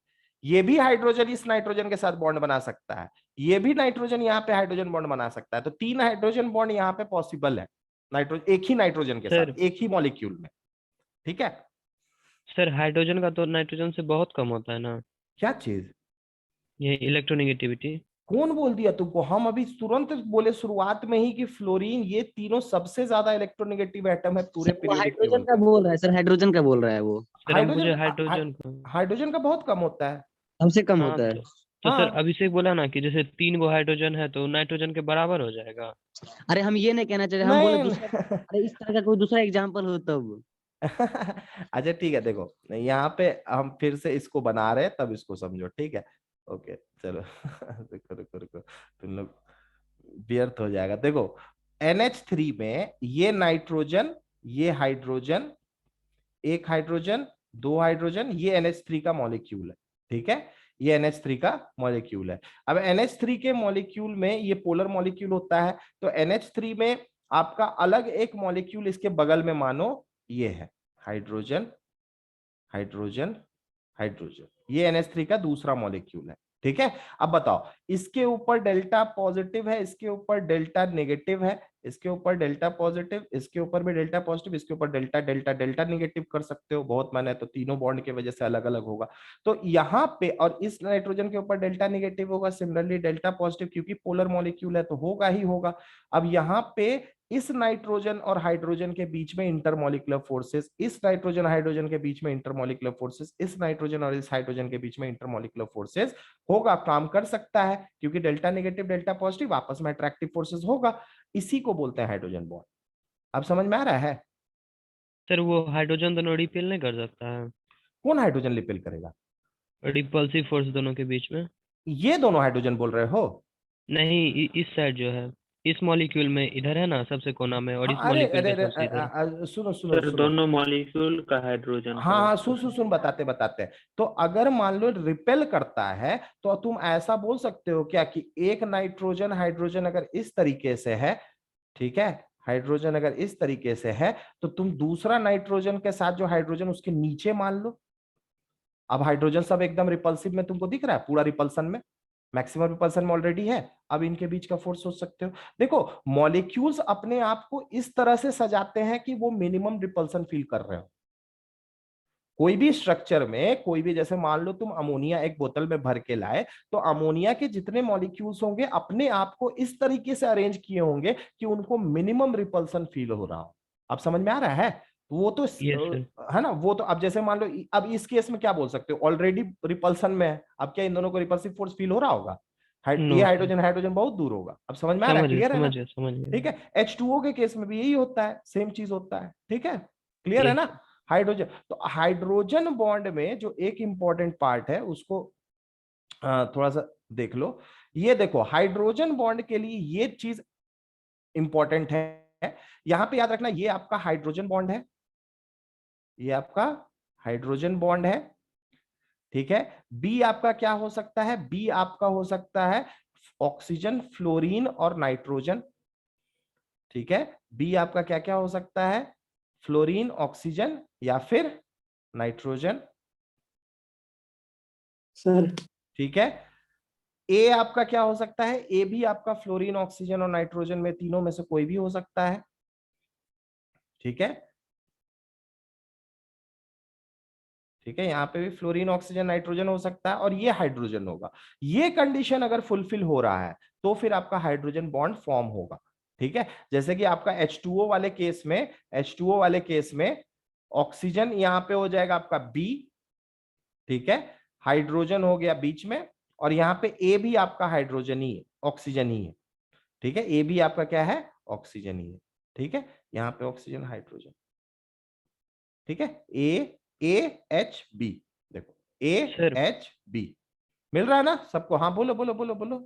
ये भी हाइड्रोजन इस नाइट्रोजन के साथ बॉन्ड बना सकता है, ये भी नाइट्रोजन यहाँ पे हाइड्रोजन बॉन्ड बना सकता है, तो 3 हाइड्रोजन बॉन्ड यहाँ पे पॉसिबल है, नाइट्रोजन एक ही नाइट्रोजन के सर साथ एक ही मॉलिक्यूल में, ठीक है। सर हाइड्रोजन का तो नाइट्रोजन से बहुत कम होता है ना, क्या चीज? ये इलेक्ट्रोनेगेटिविटी। कौन बोल दिया तुमको? हम अभी तुरंत बोले शुरुआत में ही कि फ्लोरीन, ये तीनों सबसे ज्यादा इलेक्ट्रोनेगेटिव एटम है पूरे सर वो पीरियोडिक टेबल हाइड्रोजन का पे। बोल रहा है सर, हाइड्रोजन का बोल रहा है वो। सर हम हाइड्रोजन मुझे हाइड्रोजन का। हाइड्रोजन का बहुत कम होता है। हमसे कम हाँ होता है। तो सर हाँ अभिषेक बोला ना कि जैसे 3 गो हाइड्रोजन है तो नाइट्रोजन के बराबर हो जाएगा। अरे हम ये नहीं कहना चाह रहे, हम बोले नहीं दूसरा, अरे इस तरह का कोई दूसरा एग्जाम्पल हो तब। अच्छा ठीक है, देखो यहाँ पे हम फिर से इसको बना रहे हैं, तब इसको समझो, ठीक है? ओके चलो। रुको रुको रुको, तुम लोग व्यर्थ हो जाएगा। देखो NH3 में ये नाइट्रोजन, ये हाइड्रोजन, एक हाइड्रोजन, दो हाइड्रोजन, ये NH3 का मॉलिक्यूल है, ठीक है? ये NH3 का मॉलिक्यूल है। अब NH3 के मॉलिक्यूल में ये पोलर मॉलिक्यूल होता है, तो NH3 में आपका अलग एक मॉलिक्यूल इसके बगल में मानो ये है हाइड्रोजन, हाइड्रोजन, हाइड्रोजन, ये NH3 का दूसरा मॉलिक्यूल है, ठीक है? अब बताओ, इसके ऊपर डेल्टा पॉजिटिव है, इसके ऊपर डेल्टा नेगेटिव है, इसके ऊपर डेल्टा पॉजिटिव, इसके ऊपर भी डेल्टा पॉजिटिव, इसके ऊपर डेल्टा डेल्टा डेल्टा नेगेटिव कर सकते हो, बहुत मन है तो तीनों बॉन्ड की वजह से अलग अलग होगा। तो यहाँ पे, और इस नाइट्रोजन के ऊपर डेल्टा नेगेटिव होगा, सिमिलरली डेल्टा पॉजिटिव, क्योंकि पोलर मॉलिक्यूल है तो होगा ही होगा। अब यहाँ पे इस नाइट्रोजन और हाइड्रोजन के बीच में इंटरमॉलिक्यूलर फोर्सेस, इस नाइट्रोजन हाइड्रोजन के बीच में इंटरमॉलिक्यूलर फोर्सेस, इस नाइट्रोजन और इस हाइड्रोजन के बीच में इंटरमॉलिक्यूलर फोर्सेस होगा, काम कर सकता है, क्योंकि डेल्टा नेगेटिव डेल्टा पॉजिटिव आपस में अट्रैक्टिव फोर्सेस होगा। इसी को बोलते हैं हाइड्रोजन बॉन्ड। अब समझ में आ रहा है? सर वो हाइड्रोजन दोनों रिपेल नहीं कर सकता है? कौन हाइड्रोजन रिपेल करेगा? रिपल्सिव फोर्स दोनों के बीच में। ये दोनों हाइड्रोजन बोल रहे हो? नहीं इस साइड जो है, इस मॉलिक्यूल में इधर है ना सबसे कोना में, और हाँ, इस अरे मॉलिक्यूल अरे के अरे सबसे इधर। सुनो सुनो सर सुनो। दोनों मॉलिक्यूल का हाइड्रोजन हाँ का हाँ, उसको सुन बताते बताते हैं। तो अगर मान लो रिपेल करता है, तो तुम ऐसा बोल सकते हो क्या कि एक नाइट्रोजन हाइड्रोजन अगर इस तरीके से है, ठीक है, हाइड्रोजन अगर इस तरीके से है, तो तुम दूसरा नाइट्रोजन के साथ जो हाइड्रोजन उसके नीचे मान लो। अब हाइड्रोजन सब एकदम रिपल्सिव में तुमको दिख रहा है, पूरा रिपल्सन में, मैक्सिमम रिपल्सन में ऑलरेडी है। अब इनके बीच का फोर्स सोच सकते हो। देखो मॉलिक्यूल्स अपने आप को इस तरह से सजाते हैं कि वो मिनिमम रिपल्सन फील कर रहे हो। कोई भी स्ट्रक्चर में, कोई भी, जैसे मान लो तुम अमोनिया एक बोतल में भर के लाए, तो अमोनिया के जितने मॉलिक्यूल्स होंगे अपने आप को इस तरीके से अरेंज किए होंगे कि उनको मिनिमम रिपल्सन फील हो रहा हो। अब समझ में आ रहा है? वो तो यस सर। है ना, वो तो अब जैसे मान लो, अब इस केस में क्या बोल सकते हो, ऑलरेडी रिपल्सन में है, अब क्या इन दोनों को रिपल्सिव फोर्स फील हो रहा होगा? ये नो सर। हाइड्रोजन हाइड्रोजन बहुत दूर होगा। अब समझ में आ रहा है? क्लियर है ना? समझ गया समझ गया। ठीक है। H2O के केस में भी यही होता है, सेम चीज होता है, ठीक है? क्लियर है यस ना? सर। हाइड्रोजन, तो हाइड्रोजन बॉन्ड में जो एक इंपॉर्टेंट पार्ट है उसको थोड़ा सा देख लो। ये देखो हाइड्रोजन बॉन्ड के लिए ये चीज इंपॉर्टेंट है, यहां पे याद रखना, ये आपका हाइड्रोजन बॉन्ड है, ये आपका हाइड्रोजन बॉन्ड है, ठीक है? बी आपका क्या हो सकता है? बी आपका हो सकता है ऑक्सीजन, फ्लोरीन और नाइट्रोजन, ठीक है? बी आपका क्या क्या हो सकता है? फ्लोरीन, ऑक्सीजन या फिर नाइट्रोजन, सर ठीक है? ए आपका क्या हो सकता है? ए भी आपका फ्लोरीन, ऑक्सीजन और नाइट्रोजन में तीनों में से कोई भी हो सकता है, ठीक है? ठीक है, यहाँ पे भी फ्लोरीन, ऑक्सीजन, नाइट्रोजन हो सकता है, और ये हाइड्रोजन होगा। ये कंडीशन अगर फुलफिल हो रहा है तो फिर आपका हाइड्रोजन बॉन्ड फॉर्म होगा, ठीक है? जैसे कि आपका H2O वाले केस में, H2O वाले केस में ऑक्सीजन यहाँ पे हो जाएगा आपका बी, ठीक है? हाइड्रोजन हो गया बीच में, और यहाँ पे ए भी आपका हाइड्रोजन ही है, ऑक्सीजन ही है, ठीक है? ए भी आपका क्या है? ऑक्सीजन ही है, ठीक है? यहाँ पे ऑक्सीजन, हाइड्रोजन, ठीक है? A H B, देखो सर AHB मिल रहा है ना सबको? हाँ बोलो बोलो बोलो बोलो।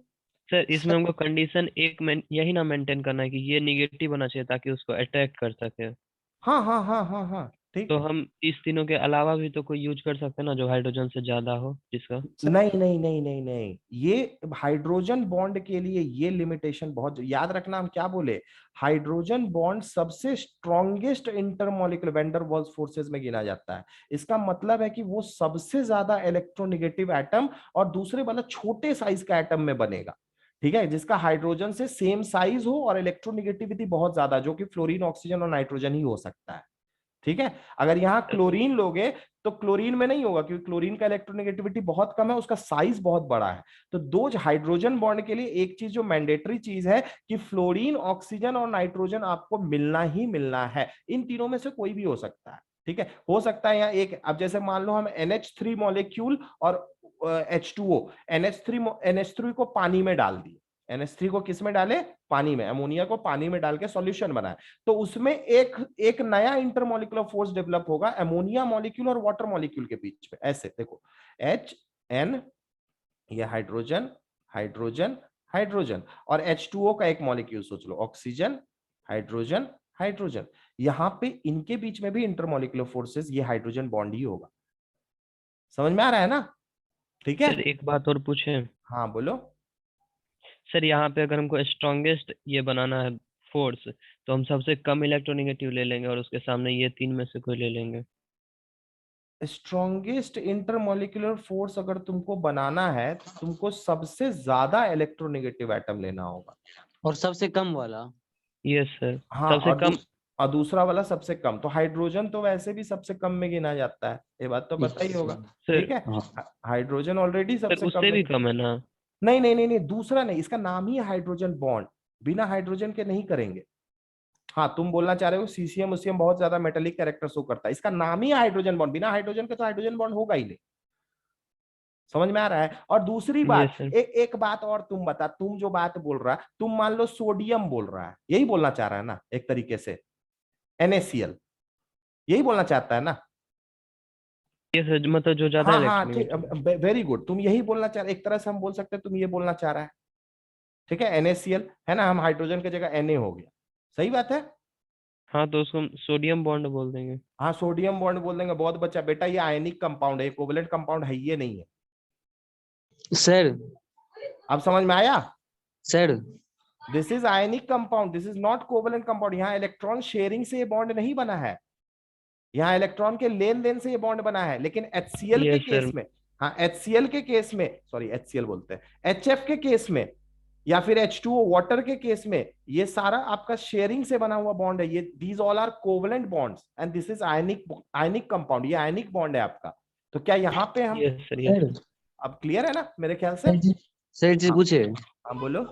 सर इसमें हमको कंडीशन यही ना मेंटेन करना है कि ये निगेटिव होना चाहिए ताकि उसको अट्रैक्ट कर सके। हाँ हाँ हाँ हाँ हाँ, ठीक तो है। हम इस तीनों के अलावा भी तो कोई यूज कर सकते हैं ना जो हाइड्रोजन से ज्यादा हो जिसका। नहीं नहीं नहीं नहीं नहीं, ये हाइड्रोजन बॉन्ड के लिए ये लिमिटेशन बहुत याद रखना। हम क्या बोले? हाइड्रोजन बॉन्ड सबसे strongest intermolecular van der Waals forces में गिना जाता है। इसका मतलब है कि वो सबसे ज्यादा इलेक्ट्रोनेगेटिव एटम और दूसरे वाला छोटे साइज का एटम में बनेगा, ठीक है? जिसका हाइड्रोजन से सेम साइज हो और इलेक्ट्रोनेगेटिविटी बहुत ज्यादा, जो कि फ्लोरीन, ऑक्सीजन और नाइट्रोजन ही हो सकता है, ठीक है? अगर यहाँ क्लोरीन लोगे तो क्लोरीन में नहीं होगा, क्योंकि क्लोरीन का इलेक्ट्रोनेगेटिविटी बहुत कम है, उसका साइज बहुत बड़ा है। तो दो हाइड्रोजन बॉन्ड के लिए एक चीज जो मैंडेटरी चीज है कि फ्लोरीन, ऑक्सीजन और नाइट्रोजन आपको मिलना ही मिलना है। इन तीनों में से कोई भी हो सकता है, ठीक है, हो सकता है यहाँ एक, अब जैसे मान लो हम NH3 मॉलिक्यूल और H2O, NH3 को पानी में डाल दिए, NH3 को किस में डाले, पानी में, अमोनिया को पानी में डाल के सॉल्यूशन बनाए, तो उसमें एक नया इंटरमोलिकुलर फोर्स डेवलप होगा अमोनिया मॉलिक्यूल और वाटर मॉलिक्यूल के बीच में। ऐसे देखो, HN, ये हाइड्रोजन हाइड्रोजन हाइड्रोजन, और H2O का एक मॉलिक्यूल सोच लो, ऑक्सीजन हाइड्रोजन हाइड्रोजन, यहां पे इनके बीच में भी इंटरमोलिकुलर फोर्सेस, ये हाइड्रोजन बॉन्ड ही होगा। समझ में आ रहा है ना? ठीक है, सर एक बात और पूछे। हाँ बोलो। सर यहाँ पे अगर हमको स्ट्रॉन्गेस्ट ये बनाना है फोर्स, तो हम सबसे कम इलेक्ट्रोनेगेटिव ले लेंगे और उसके सामने ये तीन में से कोई ले लेंगे। स्ट्रॉन्गेस्ट इंटरमोलिकुलर फोर्स अगर तुमको बनाना है तो तुमको सबसे ज्यादा इलेक्ट्रोनेगेटिव एटम लेना होगा, और सबसे कम वाला। यस सर, हाँ, सबसे कम। और दूसरा वाला सबसे कम। तो हाइड्रोजन तो वैसे भी सबसे कम में गिना जाता है, ये बात तो पता ही होगा, सर ठीक है। हाँ। हाइड्रोजन ऑलरेडी सर सबसे कम उससे में। भी कम है ना? नहीं नहीं नहीं नहीं, दूसरा नहीं, इसका नाम ही है हाइड्रोजन बॉन्ड, बिना हाइड्रोजन के नहीं करेंगे। हाँ, तुम बोलना चाह रहे हो सीसीएम उसीएम बहुत ज्यादा मेटेलिक कैरेक्टर शो करता है, इसका नाम ही है हाइड्रोजन बॉन्ड, बिना हाइड्रोजन के तो हाइड्रोजन बॉन्ड होगा ही नहीं। समझ में आ रहा है? और दूसरी यस बात, सर। एक बात और तुम बता, तुम जो बात बोल रहा है, तुम मान लो सोडियम बोल रहा है, यही बोलना चाह रहा है ना एक तरीके से, NaCl, यही बोलना चाहता है ना? यस सर, मतलब जो ज्यादा हाँ हाँ, ठीक, इलेक्ट्रोनेगेटिव। वेरी गुड, तुम यही बोलना चाह रहे, एक तरह से हम बोल सकते हैं तुम ये बोलना चाह रहा है, ठीक है, NaCl है ना, हम हाइड्रोजन की जगह Na हो गया, सही बात है। हाँ तो उसको हम सोडियम बॉन्ड बोल देंगे। हाँ, सोडियम बॉन्ड बोल देंगे, बहुत बच्चा, बेटा ये आयनिक कंपाउंड है, कोवलेंट कंपाउंड है ये नहीं है। सर अब समझ में आया? Sir this is ionic compound, this is not covalent compound. यहाँ इलेक्ट्रॉन शेयरिंग से ये बॉन्ड नहीं बना है, यहाँ इलेक्ट्रॉन के लेन देन से ये बॉन्ड बना है, लेकिन HCl के यस केस सर। में, हाँ HCl के केस में, सॉरी HCl बोलते हैं, HF के केस में, या फिर H2O वाटर के केस में, ये सारा आपका शेयरिंग से बना हुआ बॉन्ड है, ये these all are covalent bonds and this is ionic compound, ये आयनिक बॉन्ड है आपका। तो क्या यहाँ पे हम, यस सर। यस सर अब क्लियर है ना मेरे ख्याल से? सर जी हाँ पूछे। हाँ बोलो।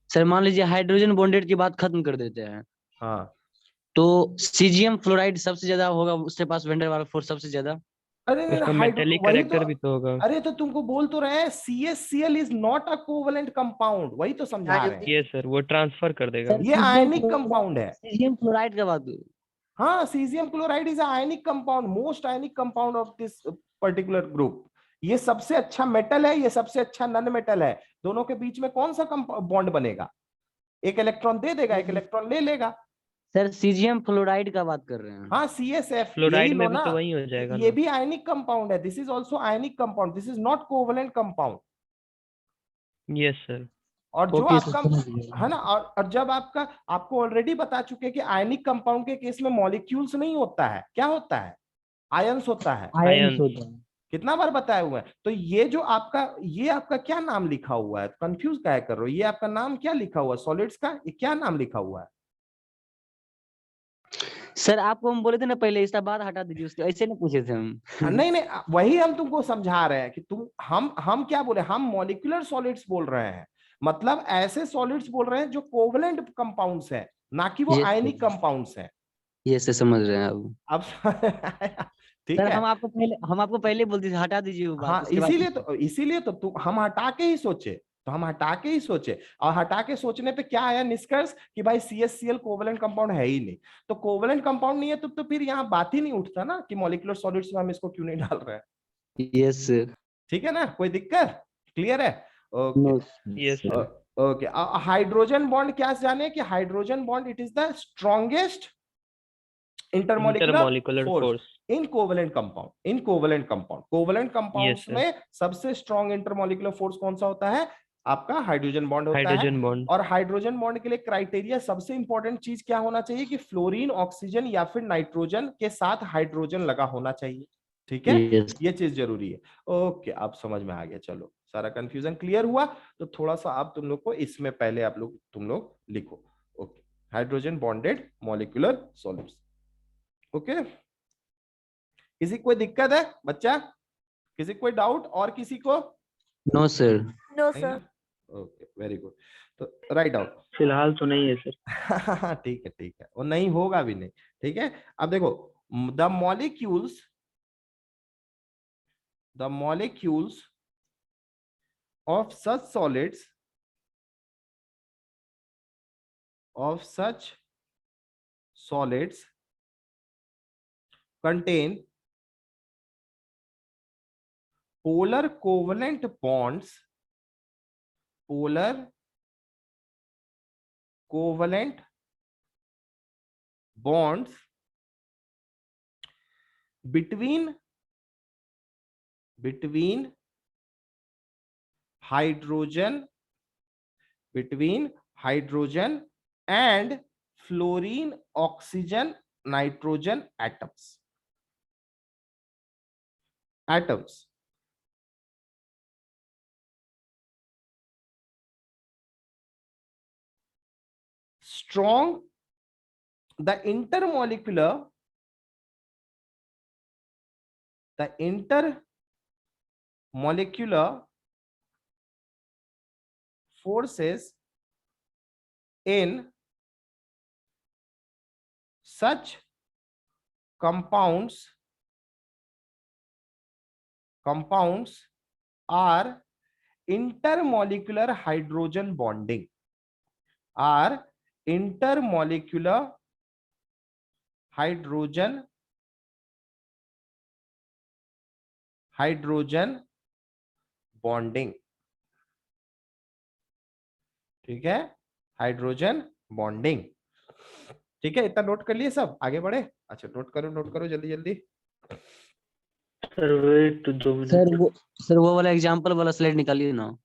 सर मान लीजिए हाइड्रोजन बॉन्डेड की बात खत्म कर देते हैं, हाँ, तो सीजियम फ्लोराइड सबसे ज्यादा होगा, उसके पास वेंडर वाला फोर्स सबसे ज्यादा। अरे नहीं, उसका हाइड्रो मेटेलिक वही तो, कैरेक्टर भी तो होगा। अरे तो तुमको बोल तो रहे हैं CaCl is not a covalent compound, वही तो समझा रहे हैं, यस सर, वो ट्रांसफर कर देगा। ये आयनिक कंपाउंड है। सीजियम फ्लोराइड का बात। हाँ, caesium chloride is ionic compound, most ionic compound of this particular group. ये सबसे अच्छा मेटल है, ये सबसे अच्छा नन मेटल है, दोनों के बीच में कौन सा बॉन्ड बनेगा? एक इलेक्ट्रॉन दे देगा, एक इलेक्ट्रॉन ले लेगा। सर सीजियम फ्लोराइड का बात कर रहे हैं। हाँ, CSF यही फ्लोराइड लो में भी ना, तो वही हो जाएगा ये ना। भी आयनिक कंपाउंड है, this is also ionic compound, this is not covalent compound. Yes sir. और जो ओके सर आपका, समझ गया। है ना, और जब आपका, आपको ऑलरेडी बता चुके हैं कि आयनिक कंपाउंड के केस में मॉलिक्यूल्स नहीं होता है, क्या होता है? आयंस होता है। Ions ion. होता है। कितना बार बताया हुआ है? तो ये आपका क्या नाम लिखा हुआ है, कंफ्यूज क्या कर रहे हो? ये आपका नाम क्या लिखा हुआ है सॉलिड्स का, ये क्या नाम लिखा हुआ है? सर आपको हम बोले थे ना पहले, इसका बात हटा दीजिए, उसके ऐसे नहीं पूछे थे हम। नहीं नहीं, वही हम तुमको समझा रहे हैं कि तुम, हम क्या बोले, हम मॉलिक्यूलर सॉलिड्स बोल रहे हैं, मतलब ऐसे सॉलिड्स बोल रहे हैं जो कोवलेंट कंपाउंड्स हैं, ना कि वो यस आयनिक कंपाउंड्स हैं। ये से समझ रहे हैं अब। अब ठीक सर है। हम आपको पहले बोलते थे हटा दीजिए वो बात, हाँ, उसके बाद। इसीलिए तो हम हटा के ही सोचे, तो हम हटा के ही सोचे, और हटा के सोचने पे क्या आया निष्कर्ष कि भाई CaCl कोवलेंट कंपाउंड है ही नहीं। तो कोवलेंट कंपाउंड नहीं है तो फिर यहाँ बात ही नहीं उठता ना कि मॉलिक्यूलर सॉलिड्स में हम इसको क्यों नहीं डाल रहे हैं। Yes sir. ठीक है ना, कोई दिक्कत? क्लियर है? Okay. No yes sir. Okay, hydrogen bond क्या जाने कि hydrogen bond it is the strongest intermolecular intermolecular force force. In covalent compound, covalent yes compounds sir. में सबसे स्ट्रॉन्ग इंटरमोलिकुलर फोर्स कौन सा होता है? आपका हाइड्रोजन बॉन्ड होता है। Hydrogen bond. और हाइड्रोजन बॉन्ड के लिए क्राइटेरिया, सबसे इंपॉर्टेंट चीज क्या होना चाहिए कि फ्लोरीन, ऑक्सीजन या फिर नाइट्रोजन के साथ हाइड्रोजन लगा होना चाहिए, ठीक है, यस ये चीज जरूरी है। ओके, आप समझ में आ गया, चलो सारा कंफ्यूजन क्लियर हुआ। तो थोड़ा सा आप तुम लोग को इसमें पहले तुम लोग लिखो। Okay, hydrogen bonded molecular solids. Okay, किसी को कोई दिक्कत है बच्चा? किसी को कोई डाउट और किसी को? No sir. नो नहीं सर। ना? Okay, very good. तो राइट आउट। फिलहाल तो नहीं है सर। ठीक है, ठीक है, वो नहीं होगा भी नहीं। ठीक है, अब देखो, the molecules of such solids contain polar covalent bonds between hydrogen and fluorine oxygen nitrogen atoms. Strong, the intermolecular forces in such compounds are intermolecular hydrogen bonding. Hydrogen bonding. ठीक है, हाइड्रोजन बॉन्डिंग। ठीक है, इतना नोट कर लिए सब, आगे बढ़े। अच्छा, नोट करो जल्दी जल्दी। Sir wait 2 minute. सर वो वाला एग्जांपल वाला स्लाइड निकालिए ना।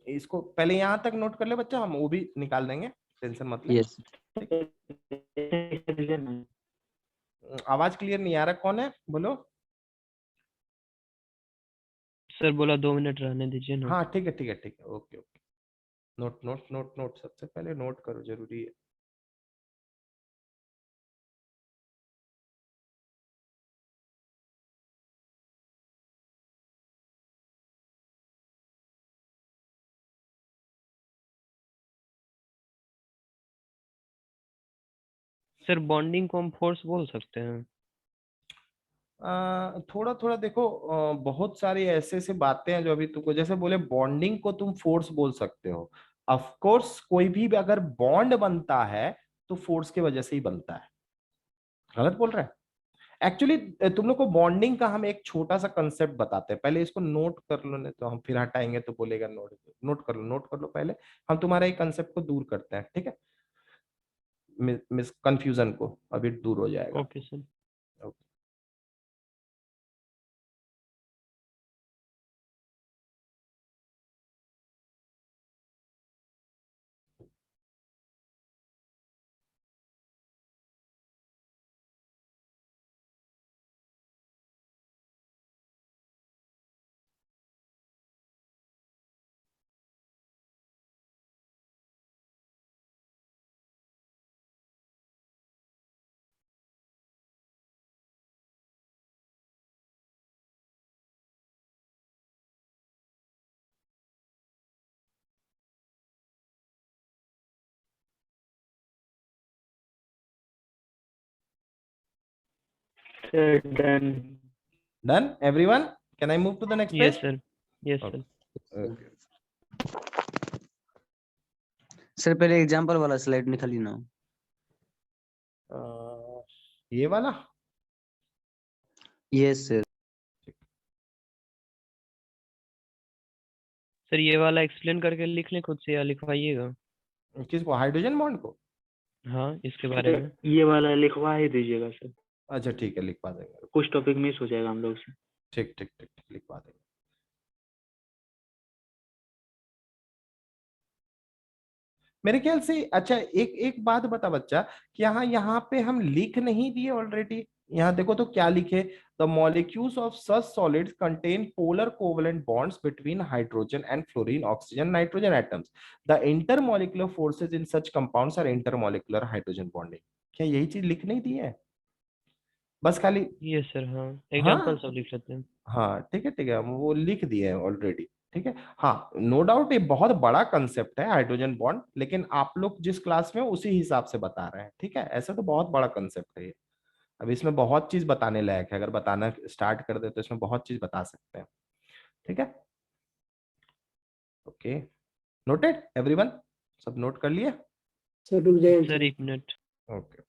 इसको पहले यहाँ तक नोट कर ले बच्चा, हम वो भी निकाल देंगे, टेंशन मत ले। यस। आवाज क्लियर नहीं आ रहा, कौन है बोलो? सर बोला 2 मिनट रहने दीजिए ना। हाँ ठीक है, ओके ओके। नोट सबसे पहले नोट करो, जरूरी है। सर बॉन्डिंग को हम फोर्स बोल सकते हैं? थोड़ा थोड़ा देखो, बहुत सारी ऐसे ऐसे बातें हैं जो अभी तुमको, जैसे बोले बॉन्डिंग को तुम फोर्स बोल सकते हो। ऑफ कोर्स कोई भी अगर बॉन्ड बनता है तो फोर्स की वजह से ही बनता है। गलत बोल रहा है? एक्चुअली तुम लोग को बॉन्डिंग का हम एक छोटा सा कंसेप्ट बताते हैं, पहले इसको नोट कर लो, नहीं तो हम फिर हटाएंगे तो बोलेगा नोट कर लो पहले। हम तुम्हारे एक कंसेप्ट को दूर करते हैं, ठीक है? मिस कंफ्यूजन को अभी दूर हो जाएगा। Okay sir. Sir done. Done everyone? Can I move to the next yes page? Sir, yes Okay. Sir. Okay. Sir पहले एग्जांपल वाला स्लाइड निकालिए ना। ये वाला? Yes sir. सर ये वाला एक्सप्लेन करके लिख लें खुद से या लिखवाइएगा? किसको? हाइड्रोजन बॉन्ड को? हाँ, इसके बारे में। ये वाला लिखवा ही दीजिएगा सर, अच्छा ठीक है, लिखवा देंगे। कुछ टॉपिक मिस हो जाएगा हम लोग से। ठीक, लिखवा देंगे। मेरे ख्याल से अच्छा, एक बात बता बच्चा, कि यहाँ पे हम लिख नहीं दिए ऑलरेडी? यहाँ देखो तो क्या लिखे, the molecules of such solids contain polar covalent bonds between hydrogen and fluorine oxygen nitrogen atoms. The intermolecular forces in such compounds are intermolecular hydrogen bonding. क्या यही चीज लिख नहीं दी है? बस खाली। ये सर, हाँ हाँ एग्जाम्पल सब लिख लेते हैं। हाँ ठीक है, हम वो लिख दिए हैं ऑलरेडी। ठीक है, हाँ नो डाउट ये बहुत बड़ा कंसेप्ट है हाइड्रोजन बॉन्ड, लेकिन आप लोग जिस क्लास में हो, उसी हिसाब से बता रहे हैं। ठीक है, ऐसा तो बहुत बड़ा कंसेप्ट है ये। अब इसमें बहुत चीज बताने लायक है, अगर बताना स्टार्ट कर दे तो इसमें बहुत चीज बता सकते हैं। ठीक है, ओके, नोटेड एवरीवन, सब नोट कर लिए? सर रुक जाइए sir sir. 1 minute. Okay,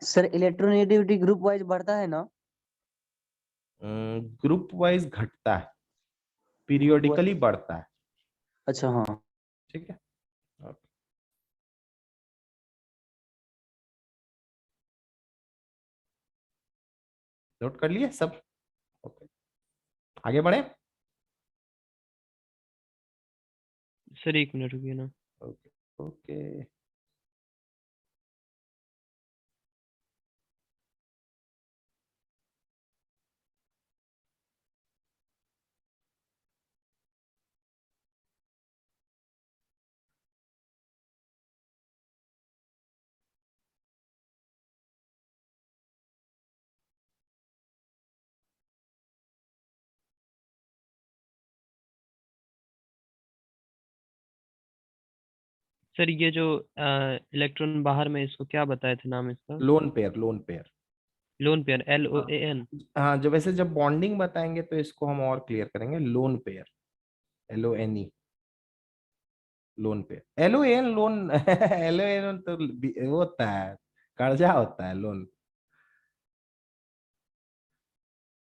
sir electronegativity group wise बढ़ता है ना? ग्रुप वाइज घटता है, ग्रुप पीरियोडिकली बढ़ता है। अच्छा हाँ। ठीक है, ओके, नोट कर लिए सब? ओके, आगे बढ़े। सर 1 मिनट रुकिए ना। ओके ओके, सर ये जो इलेक्ट्रॉन बाहर में, इसको क्या बताए थे नाम इसका? Lone pair, lone pair. Lone pair, हाँ LOAN। हाँ, जब वैसे जब बॉन्डिंग बताएंगे तो इसको हम और क्लियर करेंगे, lone pair, LONE, lone pair. LON loan LON तो वो होता है, कर्जा होता है लोन।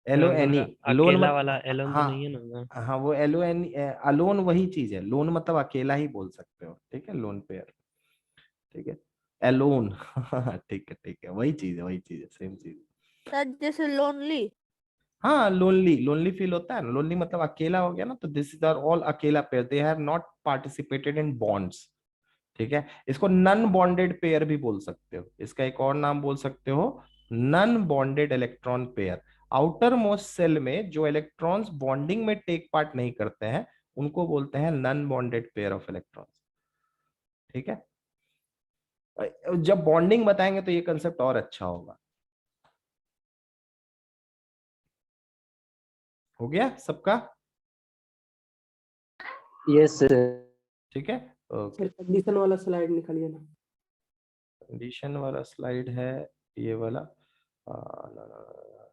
LONE, लोन अकेला मत, वाला एलोन तो हाँ नहीं है ना? हाँ, वो LONE, अलोन वही चीज है, लोन मतलब अकेला ही बोल सकते हो। ठीक है, लोन पेयर। ठीक है, एलोन ठीक है, वही चीज है, वही चीज है, सेम चीज। सर जैसे लोनली। हाँ, लोनली, लोनली फील होता है ना, लोनली मतलब अकेला हो गया ना, तो दिस इज आर ऑल अकेला pair, they have not participated in bonds. ठीक है, इसको नन बॉन्डेड पेयर भी बोल सकते हो, इसका एक और नाम बोल सकते हो, non bonded electron pair. Outermost shell में जो इलेक्ट्रॉन्स बॉन्डिंग में टेक पार्ट नहीं करते हैं, उनको बोलते हैं non bonded pair of electrons. ठीक है, जब बॉन्डिंग बताएंगे तो ये कंसेप्ट और अच्छा होगा। हो गया सबका? Yes sir. ठीक है, ओके। सर कंडीशन वाला स्लाइड निकालिए ना। कंडीशन वाला स्लाइड है ये वाला, ना, ना, ना,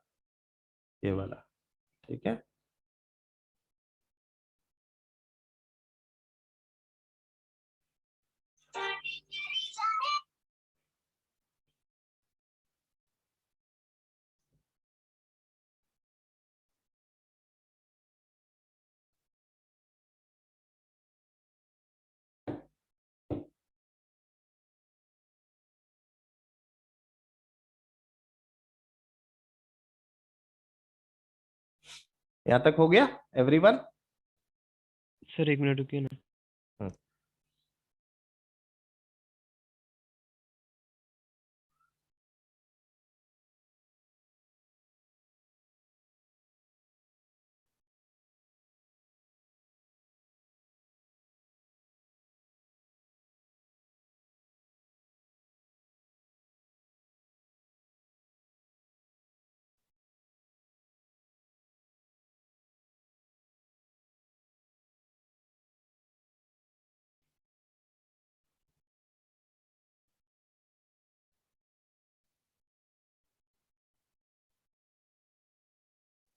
ये वाला। ठीक है, यहां तक हो गया एवरीवन? सर 1 मिनट रुकिए ना।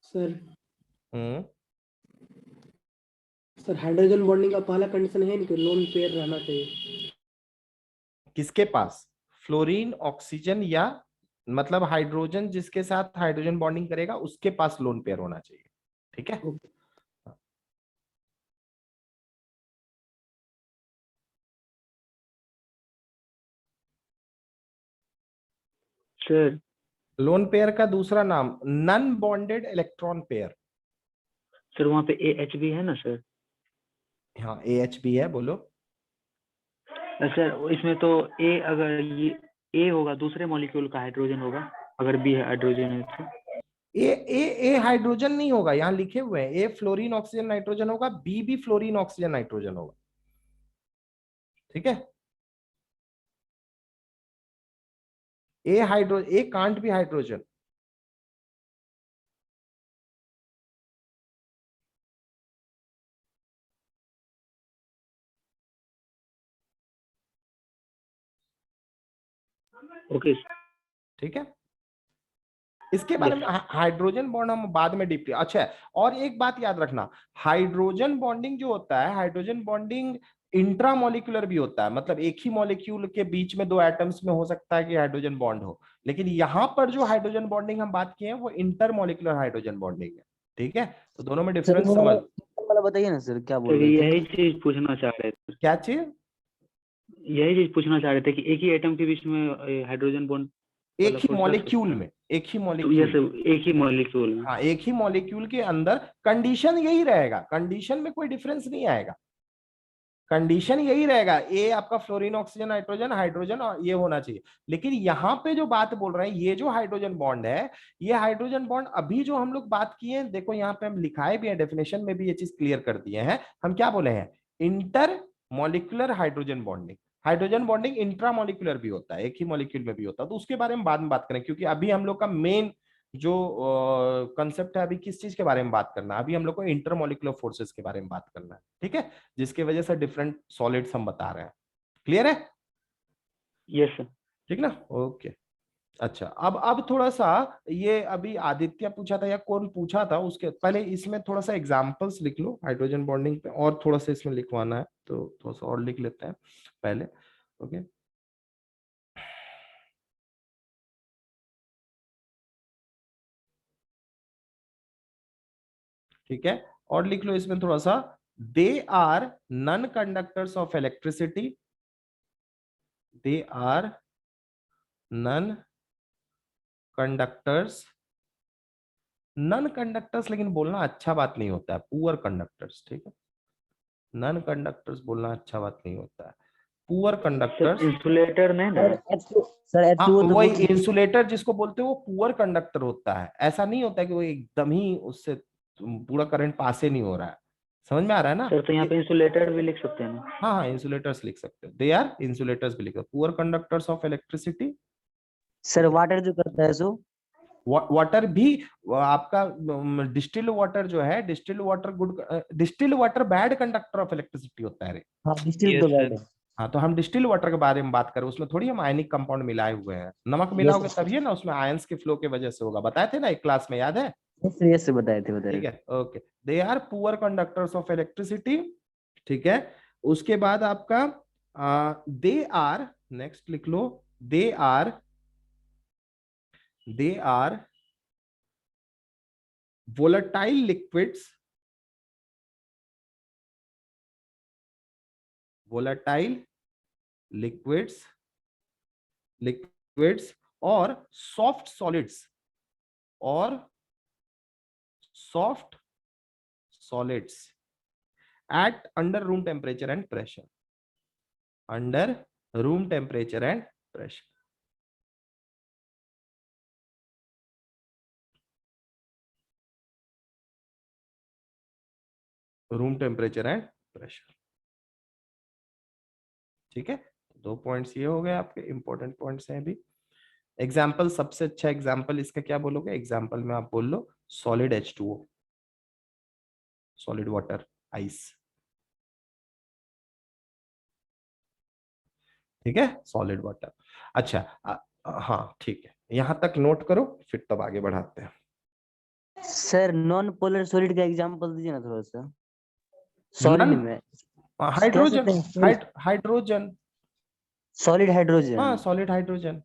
सर हम्म, सर हाइड्रोजन बॉन्डिंग का पहला कंडीशन है ना कि लोन पेयर रहना चाहिए। किसके पास? फ्लोरीन, ऑक्सीजन, या मतलब हाइड्रोजन जिसके साथ हाइड्रोजन बॉन्डिंग करेगा उसके पास लोन पेयर होना चाहिए। ठीक है, ओके। सर लोन पेयर का दूसरा नाम non bonded electron pair. Sir वहाँ पे AH भी है ना सर? हाँ, AH भी है, बोलो। सर इसमें तो A, अगर ये A होगा दूसरे मॉलिक्यूल का हाइड्रोजन होगा, अगर B हाइड्रोजन है तो। ए हाइड्रोजन नहीं होगा, यहाँ लिखे हुए हैं ए फ्लोरीन ऑक्सीजन नाइट्रोजन होगा, बी भी फ्लोरीन ऑक्सीजन नाइट्रोजन होगा। ठीक है, ए कांट भी हाइड्रोजन। ओके। ठीक है, इसके बारे में हाइड्रोजन बॉन्ड हम बाद में डीपली। अच्छा है, और एक बात याद रखना, हाइड्रोजन बॉन्डिंग जो होता है, हाइड्रोजन बॉन्डिंग इंट्रामोलिकुलर भी होता है, मतलब एक ही मॉलिक्यूल के बीच में दो एटम्स में हो सकता है कि हाइड्रोजन बॉन्ड हो, लेकिन यहाँ पर जो हाइड्रोजन बॉन्डिंग हम बात किए हैं वो इंटरमोलिकुलर हाइड्रोजन बॉन्डिंग है। ठीक है, तो दोनों में सर डिफरेंस वो समझ। वाला बताइए ना सर, क्या बोल सर रहे थे? यही चीज पूछना चाह रहे थे, क्या चीज? यही चीज पूछना चाह रहे थे कि एक ही एटम के बीच में हाइड्रोजन बॉन्ड एक वाला ही फोर्स लग सकता मॉलिक्यूल है? में, एक ही तो मॉलिक्यूल, ये एक ही मॉलिक्यूल में। हाँ एक ही मॉलिक्यूल के अंदर कंडीशन यही रहेगा, कंडीशन में कोई डिफरेंस नहीं आएगा, कंडीशन यही रहेगा, ए आपका फ्लोरीन ऑक्सीजन नाइट्रोजन हाइड्रोजन और ये होना चाहिए। लेकिन यहाँ पे जो बात बोल रहे हैं, ये जो हाइड्रोजन बॉन्ड है, ये हाइड्रोजन बॉन्ड अभी जो हम लोग बात किए हैं, देखो यहाँ पे हम लिखाए भी है, डेफिनेशन में भी ये चीज क्लियर कर दिए हैं। हम क्या बोले हैं? Inter molecular hydrogen bonding. Hydrogen bonding intramolecular भी होता है, एक ही मॉलिक्यूल में भी होता है, तो उसके बारे में बाद में बात करें, क्योंकि अभी हम लोग का मेन जो कंसेप्ट है, अभी किस चीज के बारे में बात करना है, अभी हम लोग को इंटरमोलिकुलर फोर्सेस के बारे में बात करना है। ठीक है, जिसकी वजह से डिफरेंट सॉलिड्स हम बता रहे हैं। क्लियर है? Yes sir. ठीक ना, ओके। अच्छा, अब थोड़ा सा ये अभी आदित्य पूछा था या कौन पूछा था, उसके पहले इसमें थोड़ा सा एग्जांपल्स लिख लो हाइड्रोजन बॉन्डिंग पे, और थोड़ा सा इसमें लिखवाना है तो थोड़ा सा और लिख लेते हैं पहले। ओके, ठीक है, और लिख लो इसमें थोड़ा सा, they are non conductors of electricity, they are non conductors, non conductors लेकिन बोलना अच्छा बात नहीं होता है, पुअर कंडक्टर्स। ठीक है, नन कंडक्टर्स बोलना अच्छा बात नहीं होता है, पुअर सर कंडक्टर्स। इंसुलेटर नहीं ना? सर हाँ, H2O तो वही बोल इंसुलेटर जिसको बोलते हैं वो पुअर कंडक्टर होता है, ऐसा नहीं होता है कि वो एकदम ही उससे पूरा करंट पास ही नहीं हो रहा है। समझ में आ रहा है ना? सर तो यहाँ पे इंसुलेटर भी लिख सकते हैं ना? हाँ हाँ, इंसुलेटर्स लिख सकते हो, दे आर इंसुलेटर्स भी लिखो, poor conductors of electricity. Sir water जो करता है सो वाटर भी आपका डिस्टिल वाटर जो है, distil water good, distil water bad conductor of electricity होता है रे। हाँ डिस्टिल यस तो सर। बैड है। हाँ, तो हम डिस्टिल वाटर के बारे में बात करें, उसमें थोड़ी हम आयनिक कंपाउंड मिलाए हुए हैं, नमक मिलाओगे यस तभी है ना, उसमें आयंस के फ्लो के वजह से होगा, बताए थे ना एक क्लास में, याद है? यस बताए थे ठीक है, okay, they are poor conductors of electricity. ठीक है, उसके बाद आपका दे आर, नेक्स्ट लिख लो, they are volatile liquids, volatile liquids और soft solids, और soft solids at under room temperature and pressure, under room temperature and pressure। Room temperature and pressure. ठीक है, 2 पॉइंट्स ये हो गए आपके इंपॉर्टेंट पॉइंट्स हैं अभी। एग्जाम्पल, सबसे अच्छा एग्जाम्पल इसका क्या बोलोगे? एग्जाम्पल में आप बोल लो solid H2O, solid water, ice. ठीक है, सॉलिड वाटर। अच्छा, हाँ ठीक है, यहां तक नोट करो, फिर तब आगे बढ़ाते हैं। सर नॉन पोलर सॉलिड का एग्जांपल दीजिए ना थोड़ा सा, सॉलिड में कह सकते हाइड्रोजन, हैं हाइड्रोजन, सॉलिड हाइड्रोजन। हाँ सॉलिड हाइड्रोजन।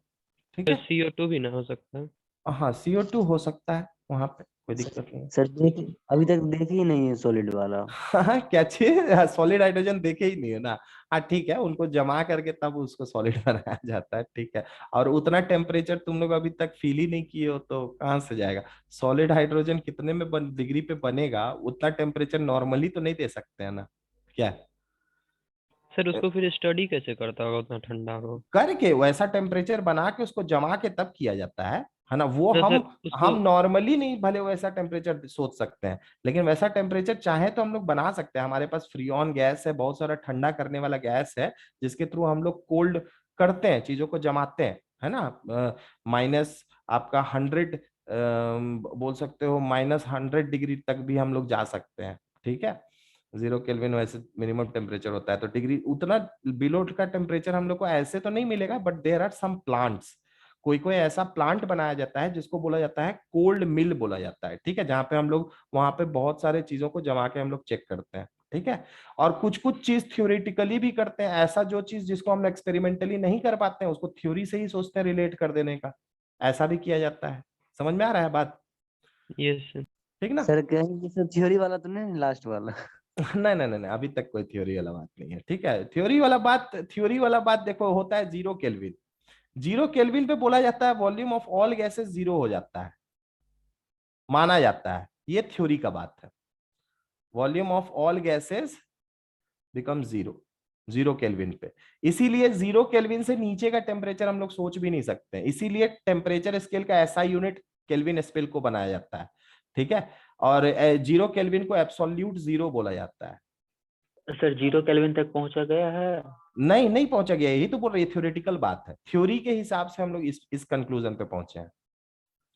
ठीक तो है, CO2 भी ना हो सकता है? हाँ CO2 हो सकता है, वहां पे कोई दिक्कत नहीं है। सर देख अभी तक देखे ही नहीं है सॉलिड वाला। हाँ, क्या चीज? सॉलिड हाइड्रोजन देखे ही नहीं है ना? हाँ ठीक है, उनको जमा करके तब उसको सॉलिड बनाया जाता है। ठीक है, और उतना टेम्परेचर तुम लोग अभी तक फील ही नहीं किए हो तो कहाँ से जाएगा सॉलिड हाइड्रोजन? कितने में डिग्री पे बनेगा? उतना टेम्परेचर नॉर्मली तो नहीं दे सकते हैं ना, क्या? सर उसको फिर स्टडी कैसे करता होगा उतना ठंडा को? करके वैसा टेम्परेचर बना के उसको जमा के तब किया जाता है। है ना, वो तो हम सर उसको नॉर्मली नहीं भले वैसा टेम्परेचर सोच सकते हैं, लेकिन वैसा टेम्परेचर चाहे तो हम लोग बना सकते हैं। हमारे पास फ्रीऑन गैस है, बहुत सारा ठंडा करने वाला गैस है, जिसके थ्रू हम लोग कोल्ड करते हैं, चीजों को जमाते हैं, है ना। माइनस आपका 100 बोल सकते हो, -100 डिग्री तक भी हम लोग जा सकते हैं, ठीक है। 0 केल्विन वैसे मिनिमम टेम्परेचर होता है, तो डिग्री उतना बिलो का टेम्परेचर हम लोग को ऐसे तो नहीं मिलेगा, but there are some plants, कोई कोई ऐसा प्लांट बनाया जाता है जिसको बोला जाता है कोल्ड मिल बोला जाता है, ठीक है, जहां पे हम लोग वहां पे बहुत सारे चीजों को जमा के हम लोग चेक करते हैं, ठीक है। और कुछ कुछ चीज थ्योरेटिकली भी करते हैं, ऐसा जो चीज जिसको हम एक्सपेरिमेंटली नहीं कर पाते हैं उसको थ्योरी से ही सोचते हैं रिलेट कर देने का, ऐसा भी किया जाता है। समझ में आ रहा है बात, यस सर। ठीक ना। सर कहीं कि सर थ्योरी वाला तो नहीं लास्ट वाला? नहीं नहीं नहीं, अभी तक कोई थ्योरी वाला बात नहीं है, ठीक है। थ्योरी वाला बात देखो होता है 0 केल्विन। 0 केल्विन पे बोला जाता है वॉल्यूम ऑफ ऑल गैसेस 0 हो जाता है, माना जाता है, ये थ्योरी का बात है। Volume of all gases become 0 kelvin पे। इसीलिए 0 केल्विन से नीचे का टेम्परेचर हम लोग सोच भी नहीं सकते, इसीलिए टेम्परेचर स्केल का ऐसा यूनिट केल्विन स्केल को बनाया जाता है, ठीक है। और 0 केल्विन को एब्सोल्यूट 0 बोला जाता है। सर 0 केल्विन तक पहुंचा गया है? नहीं नहीं पहुंचा गया, यही तो बोल रही है, थ्योरेटिकल बात है, थ्योरी के हिसाब से हम लोग इस कंक्लूजन पे पहुंचे हैं।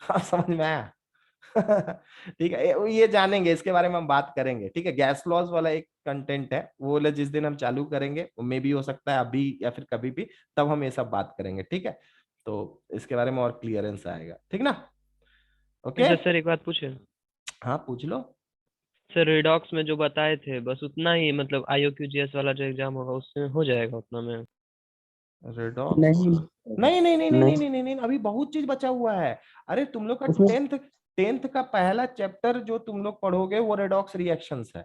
हाँ, समझ में आया। ठीक है, ये जानेंगे, इसके बारे में हम बात करेंगे, ठीक है। गैस लॉज वाला एक कंटेंट है, वो वाला जिस दिन हम चालू करेंगे, मे भी हो सकता है अभी या फिर कभी भी, तब हम ये सब बात करेंगे, ठीक है। तो इसके बारे में और क्लियरेंस आएगा, ठीक ना। ओके, अच्छा सर एक बात पूछे। हाँ पूछ लो। सर रिडॉक्स में जो बताए थे बस उतना ही, मतलब IOQGS वाला जो एग्जाम होगा उसमें हो जाएगा उतना में? रेडॉक्स, नहीं नहीं नहीं नहीं नहीं नहीं नहीं, नहीं नहीं नहीं, अभी बहुत चीज बचा हुआ है। अरे तुम लोग का उसमें टेंथ का पहला चैप्टर जो तुम लोग पढ़ोगे वो रेडॉक्स रिएक्शंस है,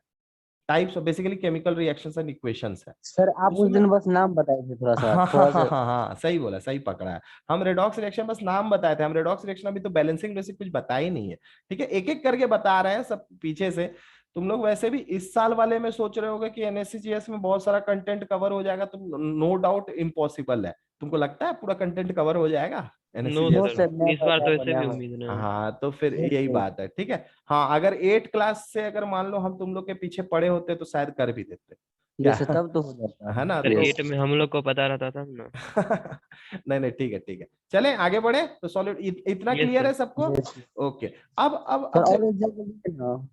types of basically chemical reactions and equations है सर आप उस उसमें। दिन बस नाम बताए थे थोड़ा सा, हाँ हाँ थोड़ा हाँ सा। हाँ हाँ, सही बोला, सही पकड़ा है। हम रेडॉक्स रिएक्शन बस नाम बताए थे, हम रेडॉक्स रिएक्शन अभी तो बैलेंसिंग बेसिक कुछ बता ही नहीं है, ठीक है। एक एक करके बता रहे हैं सब पीछे से। तुम लोग वैसे भी इस साल वाले में सोच रहे होगे कि NSCGS में बहुत सारा कंटेंट कवर हो जाएगा, तो नो डाउट इम्पॉसिबल है। तुमको लगता है पूरा कंटेंट कवर हो जाएगा नो NSCGS नो में? सर, सर, नया इस बार तो नया ऐसे भी नया उम्मीद नहीं है। हाँ, तो फिर यस यही सर। बात है, ठीक है। हाँ, अगर 8 क्लास से अगर मान लो हम तुम लोग के पीछे पड़े होते तो शायद कर भी देते, क्या? यस सर, तब तो हो जाता है ना, सर तो 8 में हम लोग को पता रहता था ना। नहीं नहीं, ठीक है ठीक है, चलें आगे बढ़े। तो सॉलिड इतना यस क्लियर सर। है सबको? Yes okay. अब सर, अब और एग्जाम्पल दीजिए ना।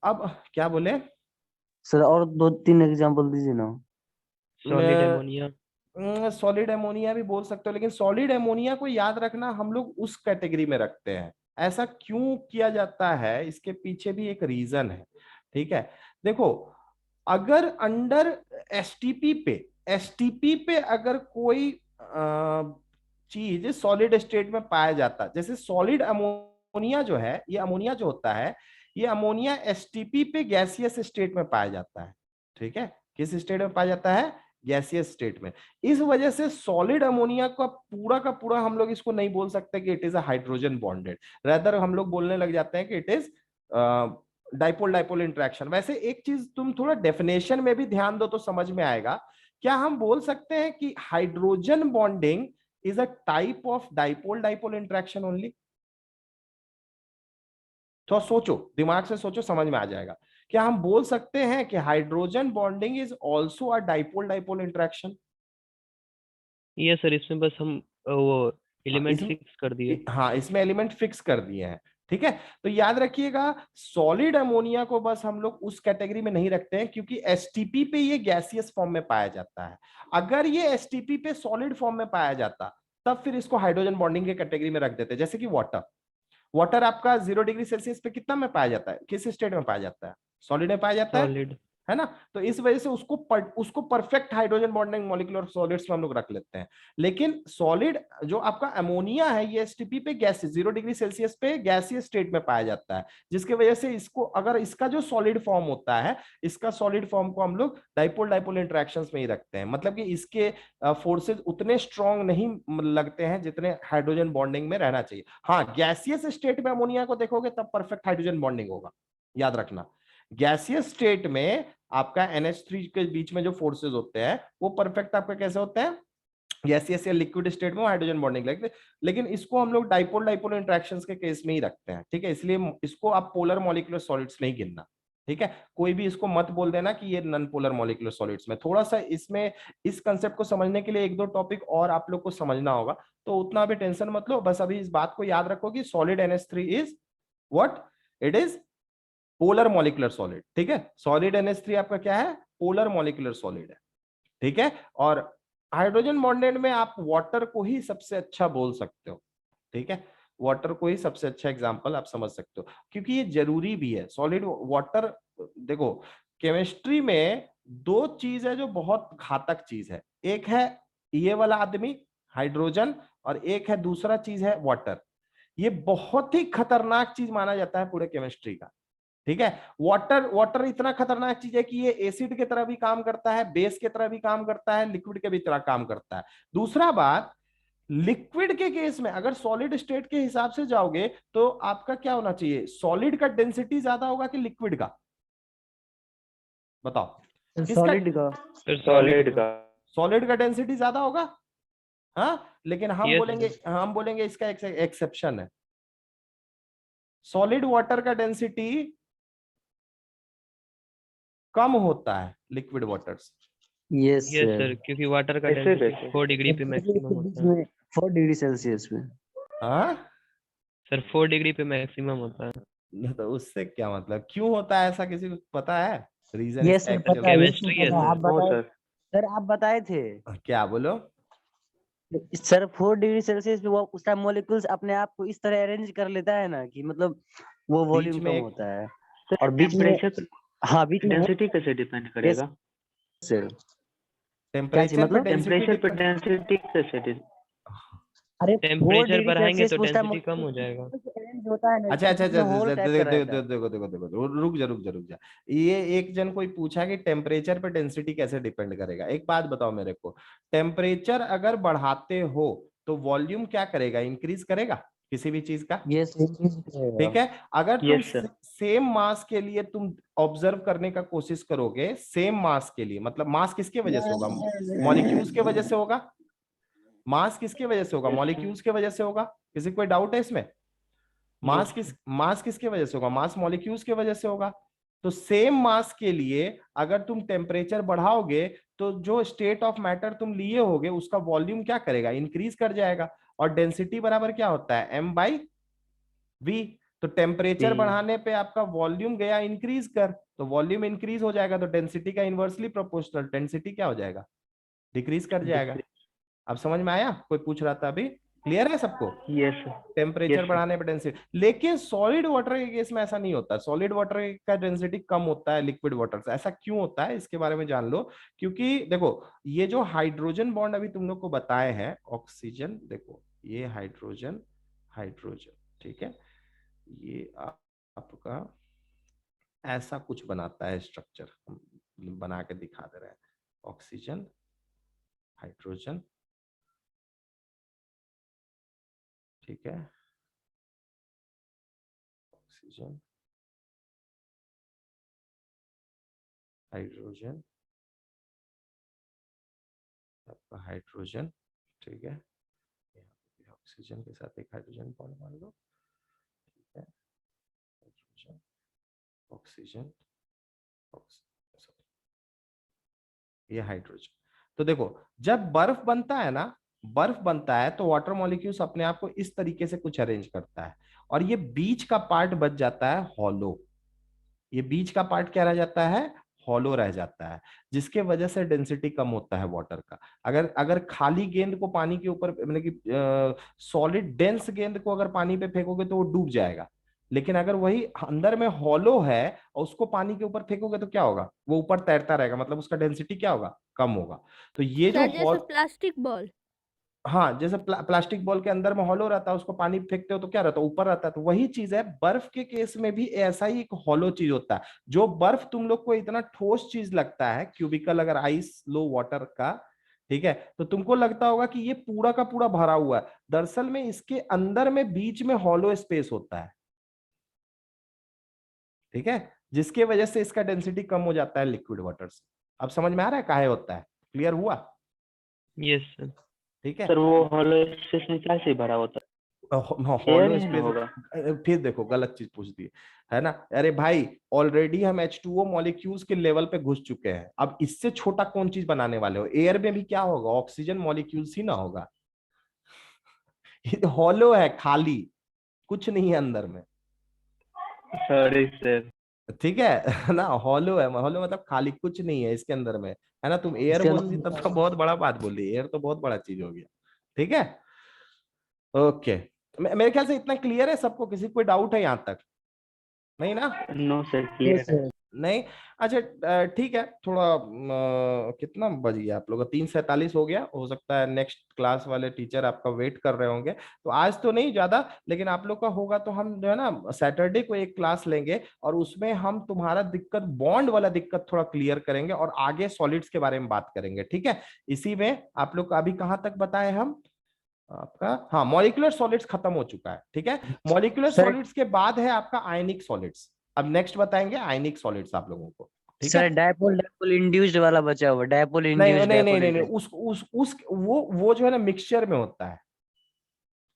अब क्या बोले? सर और 2-3 एग्जाम्पल दीजिए ना। Solid ammonia. सॉलिड एमोनिया भी बोल सकते हो, लेकिन सॉलिड एमोनिया को याद रखना हम लोग उस कैटेगरी में रखते हैं। ऐसा क्यों किया जाता है, इसके पीछे भी एक रीजन है, ठीक है। देखो, अगर अंडर एसटीपी पे अगर कोई चीज सॉलिड स्टेट में पाया जाता, जैसे सॉलिड अमोनिया जो है, ये अमोनिया जो होता है, ये अमोनिया एसटीपी पे गैसियस स्टेट में पाया जाता है, ठीक है। किस स्टेट में पाया जाता है? गैसियस स्टेट में। इस वजह से सॉलिड अमोनिया का पूरा हम लोग इसको नहीं बोल सकते कि it is a hydrogen bonded, rather हम लोग बोलने लग जाते हैं कि it is dipole dipole interaction. वैसे एक चीज तुम थोड़ा डेफिनेशन में भी ध्यान दो तो समझ में आएगा। क्या हम बोल सकते हैं कि hydrogen bonding is a type of dipole dipole interaction only? तो सोचो, दिमाग से सोचो, समझ में आ जाएगा। क्या हम बोल सकते हैं कि hydrogen bonding is also a dipole dipole interaction? ये सर इसमें बस हम वो हाँ, एलिमेंट फिक्स कर दिए। हाँ, इसमें एलिमेंट फिक्स कर दिए हैं, ठीक है। तो याद रखिएगा, सॉलिड अमोनिया को बस हम लोग उस कैटेगरी में नहीं रखते हैं, क्योंकि एसटीपी पे ये गैसियस फॉर्म में पाया जाता है। अगर ये एसटीपी पे सॉलिड फॉर्म में पाया जाता, तब फिर इसको हाइड्रोजन बॉन्डिंग के कैटेगरी में रख देते, जैसे कि वाटर। वाटर आपका 0 डिग्री सेल्सियस पे कितना में पाया जाता है, किस स्टेट में पाया जाता है? सॉलिड में पाया जाता सॉलिड। है ना। तो इस वजह से उसको perfect hydrogen bonding molecular solids में हम लोग रख लेते हैं। लेकिन सॉलिड जो आपका अमोनिया है, ये एसटीपी पे गैस 0 डिग्री सेल्सियस पे गैसियस स्टेट में पाया जाता है, जिसकी वजह से इसको, अगर इसका जो सॉलिड फॉर्म होता है, इसका सॉलिड फॉर्म को हम लोग डाइपोल डाइपोल इंटरेक्शंस में ही रखते हैं। मतलब कि इसके फोर्सेज उतने स्ट्रॉन्ग नहीं लगते हैं जितने हाइड्रोजन बॉन्डिंग में रहना चाहिए। हाँ, गैसियस स्टेट में अमोनिया को देखोगे तब परफेक्ट हाइड्रोजन बॉन्डिंग होगा, याद रखना। गैसियस स्टेट में आपका NH3 के बीच में जो फोर्सेस होते हैं वो परफेक्ट आपका कैसे होते हैं? यस यस, लिक्विड स्टेट में हाइड्रोजन बॉन्डिंग लगते, लेकिन इसको हम लोग डाइपोल डाइपोल इंटरेक्शंस के केस में ही रखते हैं, ठीक है। इसलिए इसको आप पोलर मॉलिक्यूलर सॉलिड्स नहीं गिनना, ठीक है। कोई भी इसको मत बोल देना कि ये नॉन पोलर मॉलिक्यूलर सॉलिड्स में। थोड़ा सा इसमें इस कंसेप्ट को समझने के लिए एक दो टॉपिक और आप लोग को समझना होगा, तो उतना भी टेंशन मत लो, बस अभी इस बात को याद रखो कि solid NH3 is what, it is polar molecular solid, ठीक है। सॉलिड NH3 आपका क्या है, पोलर मॉलिक्यूलर सॉलिड है, ठीक है। और हाइड्रोजन बॉन्डेड में आप वाटर को ही सबसे अच्छा बोल सकते हो, ठीक है। वाटर को ही सबसे अच्छा एग्जांपल आप समझ सकते हो, क्योंकि ये जरूरी भी है। सॉलिड वाटर, देखो केमिस्ट्री में दो चीज है जो बहुत घातक चीज है, एक है ये वाला आदमी हाइड्रोजन, और एक है दूसरा चीज है वाटर। ये बहुत ही खतरनाक चीज माना जाता है पूरे केमिस्ट्री का, ठीक है। वाटर इतना खतरनाक चीज है कि ये एसिड की तरह भी काम करता है, बेस की तरह भी काम करता है, लिक्विड के भी तरह काम करता है। दूसरा बात, लिक्विड के केस में अगर सॉलिड स्टेट के हिसाब से जाओगे तो आपका क्या होना चाहिए, सॉलिड का डेंसिटी ज्यादा होगा कि लिक्विड का, बताओ किसका? सॉलिड का। सर सॉलिड का। सॉलिड का डेंसिटी ज्यादा होगा, हाँ। लेकिन हम Yes, बोलेंगे इसका एक्सेप्शन है, सॉलिड वाटर का डेंसिटी कम होता है लिक्विड वाटर से। यस यस सर, क्योंकि वाटर का कैसे डेंसिटी कैसे? 4 डिग्री पे मैक्सिमम होता है। 4 डिग्री सेल्सियस में। हाँ, सर 4 डिग्री पे मैक्सिमम होता है। तो उससे क्या मतलब, क्यों होता है ऐसा, किसी को पता है रीजन यस इसका सर, एक्चुअल? पता है, Chemistry है आप सर। हाँ बताए सर। सर, आप बताए थे क्या बोलो? सर। 4 डिग्री सेल्सियस पे वो उसका मॉलिक्यूल्स अपने आप को इस तरह अरेंज कर लेता है ना कि मतलब वो वॉल्यूम में कम एक- होता है, और बीच में, टेम्परेचर हाँ बीच में डेंसिटी कैसे डिपेंड यस करेगा? सर। क्या चीज टेम्परेचर पे मतलब? टेम्परेचर पे डेंसिटी डेंसिटी कैसे अरे 4 टेम्परेचर डिग्री बढ़ाएंगे सेल्सियस तो पे उसका डेंसिटी कम हो जाएगा। अरेंज होता है ना, अच्छा अच्छा अच्छा उसमें होल टाइप का रहता है। देखो, रुक जा। ये एक जन कोई पूछा कि टेम्परेचर पे डेंसिटी कैसे डिपेंड करेगा। एक बात बताओ मेरे को, टेम्परेचर अगर बढ़ाते हो तो वॉल्यूम क्या करेगा, इंक्रीज करेगा किसी भी चीज का, यस, ठीक है। अगर तुम यस सर। सेम मास के लिए तुम ऑब्जर्व करने का कोशिश करोगे, सेम मास के लिए, मतलब मास किसके वजह से होगा, मॉलिक्यूल्स के वजह से होगा। मास किसके वजह से होगा, मॉलिक्यूल्स के वजह से होगा। किसी कोई डाउट है इसमें? मास किसके वजह से होगा, मास मॉलिक्यूल्स के वजह से होगा। तो सेम मास के लिए अगर तुम टेम्परेचर बढ़ाओगे तो जो स्टेट ऑफ मैटर तुम लिए होगे उसका वॉल्यूम क्या करेगा, इंक्रीज कर जाएगा। और डेंसिटी बराबर क्या होता है, m/v। तो टेम्परेचर बढ़ाने पे आपका वॉल्यूम गया इंक्रीज कर, तो वॉल्यूम इंक्रीज हो जाएगा, तो डेंसिटी का इनवर्सली प्रोपोर्शनल डेंसिटी क्या हो जाएगा, डिक्रीज कर जाएगा। अब समझ में आया? कोई पूछ रहा था अभी, क्लियर है सबको? Yes sir. टेम्परेचर Yes, बढ़ाने पे डेंसिटी, लेकिन सॉलिड वाटर के केस में ऐसा नहीं होता। सॉलिड वाटर का डेंसिटी कम होता है लिक्विड वाटर से। ऐसा क्यों होता है इसके बारे में जान लो। क्योंकि देखो, ये जो हाइड्रोजन बॉन्ड अभी तुम लोग को बताए हैं, ऑक्सीजन, देखो ये हाइड्रोजन, हाइड्रोजन, ठीक है। ये आपका ऐसा कुछ बनाता है स्ट्रक्चर, हम बना के दिखा दे रहे हैं। ऑक्सीजन, हाइड्रोजन, ठीक है, ऑक्सीजन, हाइड्रोजन, आपका हाइड्रोजन, ठीक है। ऑक्सीजन के साथ एक हाइड्रोजन बॉन्ड मान लो, ठीक है। हाइड्रोजन, ऑक्सीजन, ये हाइड्रोजन। तो देखो, जब बर्फ बनता है ना, बर्फ बनता है तो वाटर मॉलिक्यूल्स अपने आप को इस तरीके से कुछ अरेंज करता है, और ये बीच का पार्ट बच जाता है हॉलो। ये बीच का पार्ट क्या रह जाता है, हॉलो रह जाता है, जिसके वजह से डेंसिटी कम होता है वाटर का। अगर अगर खाली गेंद को पानी के ऊपर, मतलब कि सॉलिड डेंस गेंद को अगर पानी पे फेंकोगे तो वो डूब जाएगा। लेकिन अगर वही अंदर में हॉलो है और उसको पानी के ऊपर फेंकोगे तो क्या होगा, वो ऊपर तैरता रहेगा, मतलब उसका डेंसिटी क्या होगा, कम होगा। तो ये जो सर जैसे प्लास्टिक बॉल। हाँ, जैसे प्लास्टिक बॉल के अंदर में हॉलो रहता है, उसको पानी फेंकते हो तो क्या रहता है, ऊपर रहता है। तो वही चीज है, बर्फ के केस में भी ऐसा ही एक हॉलो चीज होता है। जो बर्फ तुम लोग को इतना ठोस चीज लगता है, क्यूबिकल अगर आइस लो वाटर का, ठीक है, तो तुमको लगता होगा कि ये पूरा का पूरा भरा हुआ है। दरअसल में इसके अंदर में बीच में हॉलो स्पेस होता है, ठीक है, जिसके वजह से इसका डेंसिटी कम हो जाता है लिक्विड वाटर से। अब समझ में आ रहा है काहे होता है, क्लियर हुआ? Yes sir. ठीक है। सर वो हॉलो स्पेस में क्या से भरा होता है? एयर हॉलो ही ना होगा। स्पेस, फिर देखो गलत चीज पूछ दी है ना। अरे भाई ऑलरेडी हम H2O मॉलिक्यूल्स के लेवल पे घुस चुके हैं, अब इससे छोटा कौन चीज बनाने वाले हो? एयर में भी क्या होगा? ऑक्सीजन मॉलिक्यूल्स ही ना होगा। हॉलो है, खाली, कुछ नहीं है अंदर में। Sorry sir. ठीक है ना, हॉलो है, हॉलो मतलब खाली, कुछ नहीं है इसके अंदर में, है ना। तुम एयर इसके बोल दी अंदर तब तो बहुत बड़ा बात बोल दी, एयर तो बहुत बड़ा चीज हो गया। ठीक है, ओके। मेरे ख्याल से इतना क्लियर है सबको, किसी को कोई डाउट है यहाँ तक? नहीं ना? नो सर, क्लियर है। नहीं? अच्छा ठीक है, थोड़ा कितना बज गया आप लोग का? 3:47 हो गया, हो सकता है नेक्स्ट क्लास वाले टीचर आपका वेट कर रहे होंगे, तो आज तो नहीं ज्यादा, लेकिन आप लोग का होगा तो हम जो है ना सैटरडे को एक क्लास लेंगे और उसमें हम तुम्हारा दिक्कत, बॉन्ड वाला दिक्कत थोड़ा क्लियर करेंगे और आगे सॉलिड्स के बारे में बात करेंगे। ठीक है, इसी में आप लोग का अभी कहाँ तक बताए हम आपका? हाँ, मॉलिक्यूलर सॉलिड्स खत्म हो चुका है। ठीक है, मॉलिक्यूलर सर सॉलिड्स के बाद है आपका आयनिक सॉलिड्स। अब नेक्स्ट बताएंगे आयनिक सॉलिड्स आप लोगों को। ठीक सर है, डायपोल डायपोल इंड्यूस्ड वाला बचा हुआ, डायपोल नहीं इंड्यूस्ड नहीं नहीं डायपोल नहीं नहीं, इंड्यूस्ड। उस वो जो है ना मिक्सचर में होता है।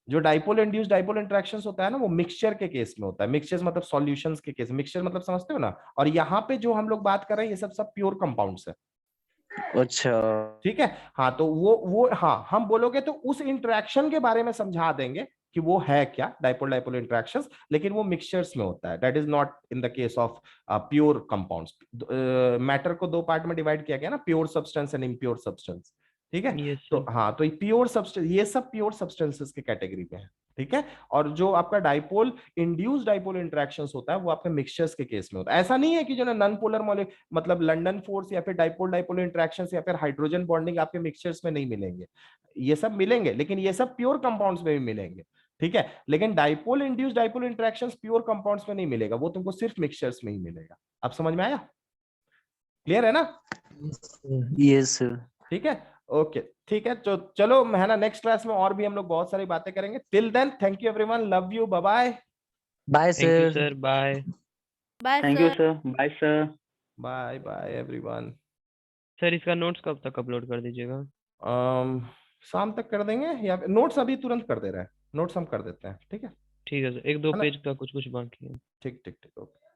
जो डाइपोल इंड्यूस्ड डाइपोल इंटरेक्शंस होता है ना, वो मिक्सचर के केस में होता है। मिक्सचर्स मतलब सॉल्यूशंस के केस, मिक्सचर मतलब समझते हो ना। और यहाँ पे जो हम लोग बात कर रहे हैं ये सब प्योर कंपाउंड्स है। अच्छा ठीक है, हाँ तो वो हाँ हम बोलोगे तो उस इंटरेक्शन के बारे में समझा देंगे कि वो है क्या डाइपोल डाइपोल इंटरेक्शंस, लेकिन वो मिक्सचर्स में होता है। That is not in the case of pure compounds. Matter को दो पार्ट में डिवाइड किया गया ना, pure substance and impure substance. ठीक है, यस तो सर। हाँ तो प्योर सब्सटेंस, ये सब प्योर सब्सटेंसेस के कैटेगरी में है। ठीक है, और जो आपका डाइपोल इंड्यूस्ड डाइपोल इंटरेक्शंस होता है वो आपके मिक्सचर्स के केस में होता है। ऐसा नहीं है कि जो ना नॉन पोलर मतलब लंदन फोर्स या फिर डाइपोल डाइपोल इंटरेक्शंस या फिर हाइड्रोजन बॉन्डिंग आपके मिक्सचर्स में नहीं मिलेंगे। ये सब मिलेंगे, लेकिन ये सब प्योर कंपाउंड्स में भी मिलेंगे। ठीक है, लेकिन dipole induced dipole interactions pure compounds में नहीं मिलेगा, वो तुमको सिर्फ मिक्सचर्स में ही मिलेगा। अब समझ में आया? क्लियर है ना? Yes sir. ठीक है, ओके। ठीक है, तो चलो है ना, नेक्स्ट क्लास में और भी हम लोग बहुत सारी बातें करेंगे। Till then thank you everyone, love you, bye bye. Bye thank you sir. Sir, bye. Bye thank you sir. Sir, bye sir. Bye bye everyone. Sir इसका नोट्स कब तक अपलोड कर दीजिएगा? शाम तक कर देंगे, या नोट्स अभी तुरंत कर दे रहे हैं, नोट्स हम कर देते हैं। ठीक है, ठीक है सर, 1-2 है ना? पेज का कुछ कुछ बाकी है। ठीक ठीक ठीक, ओके।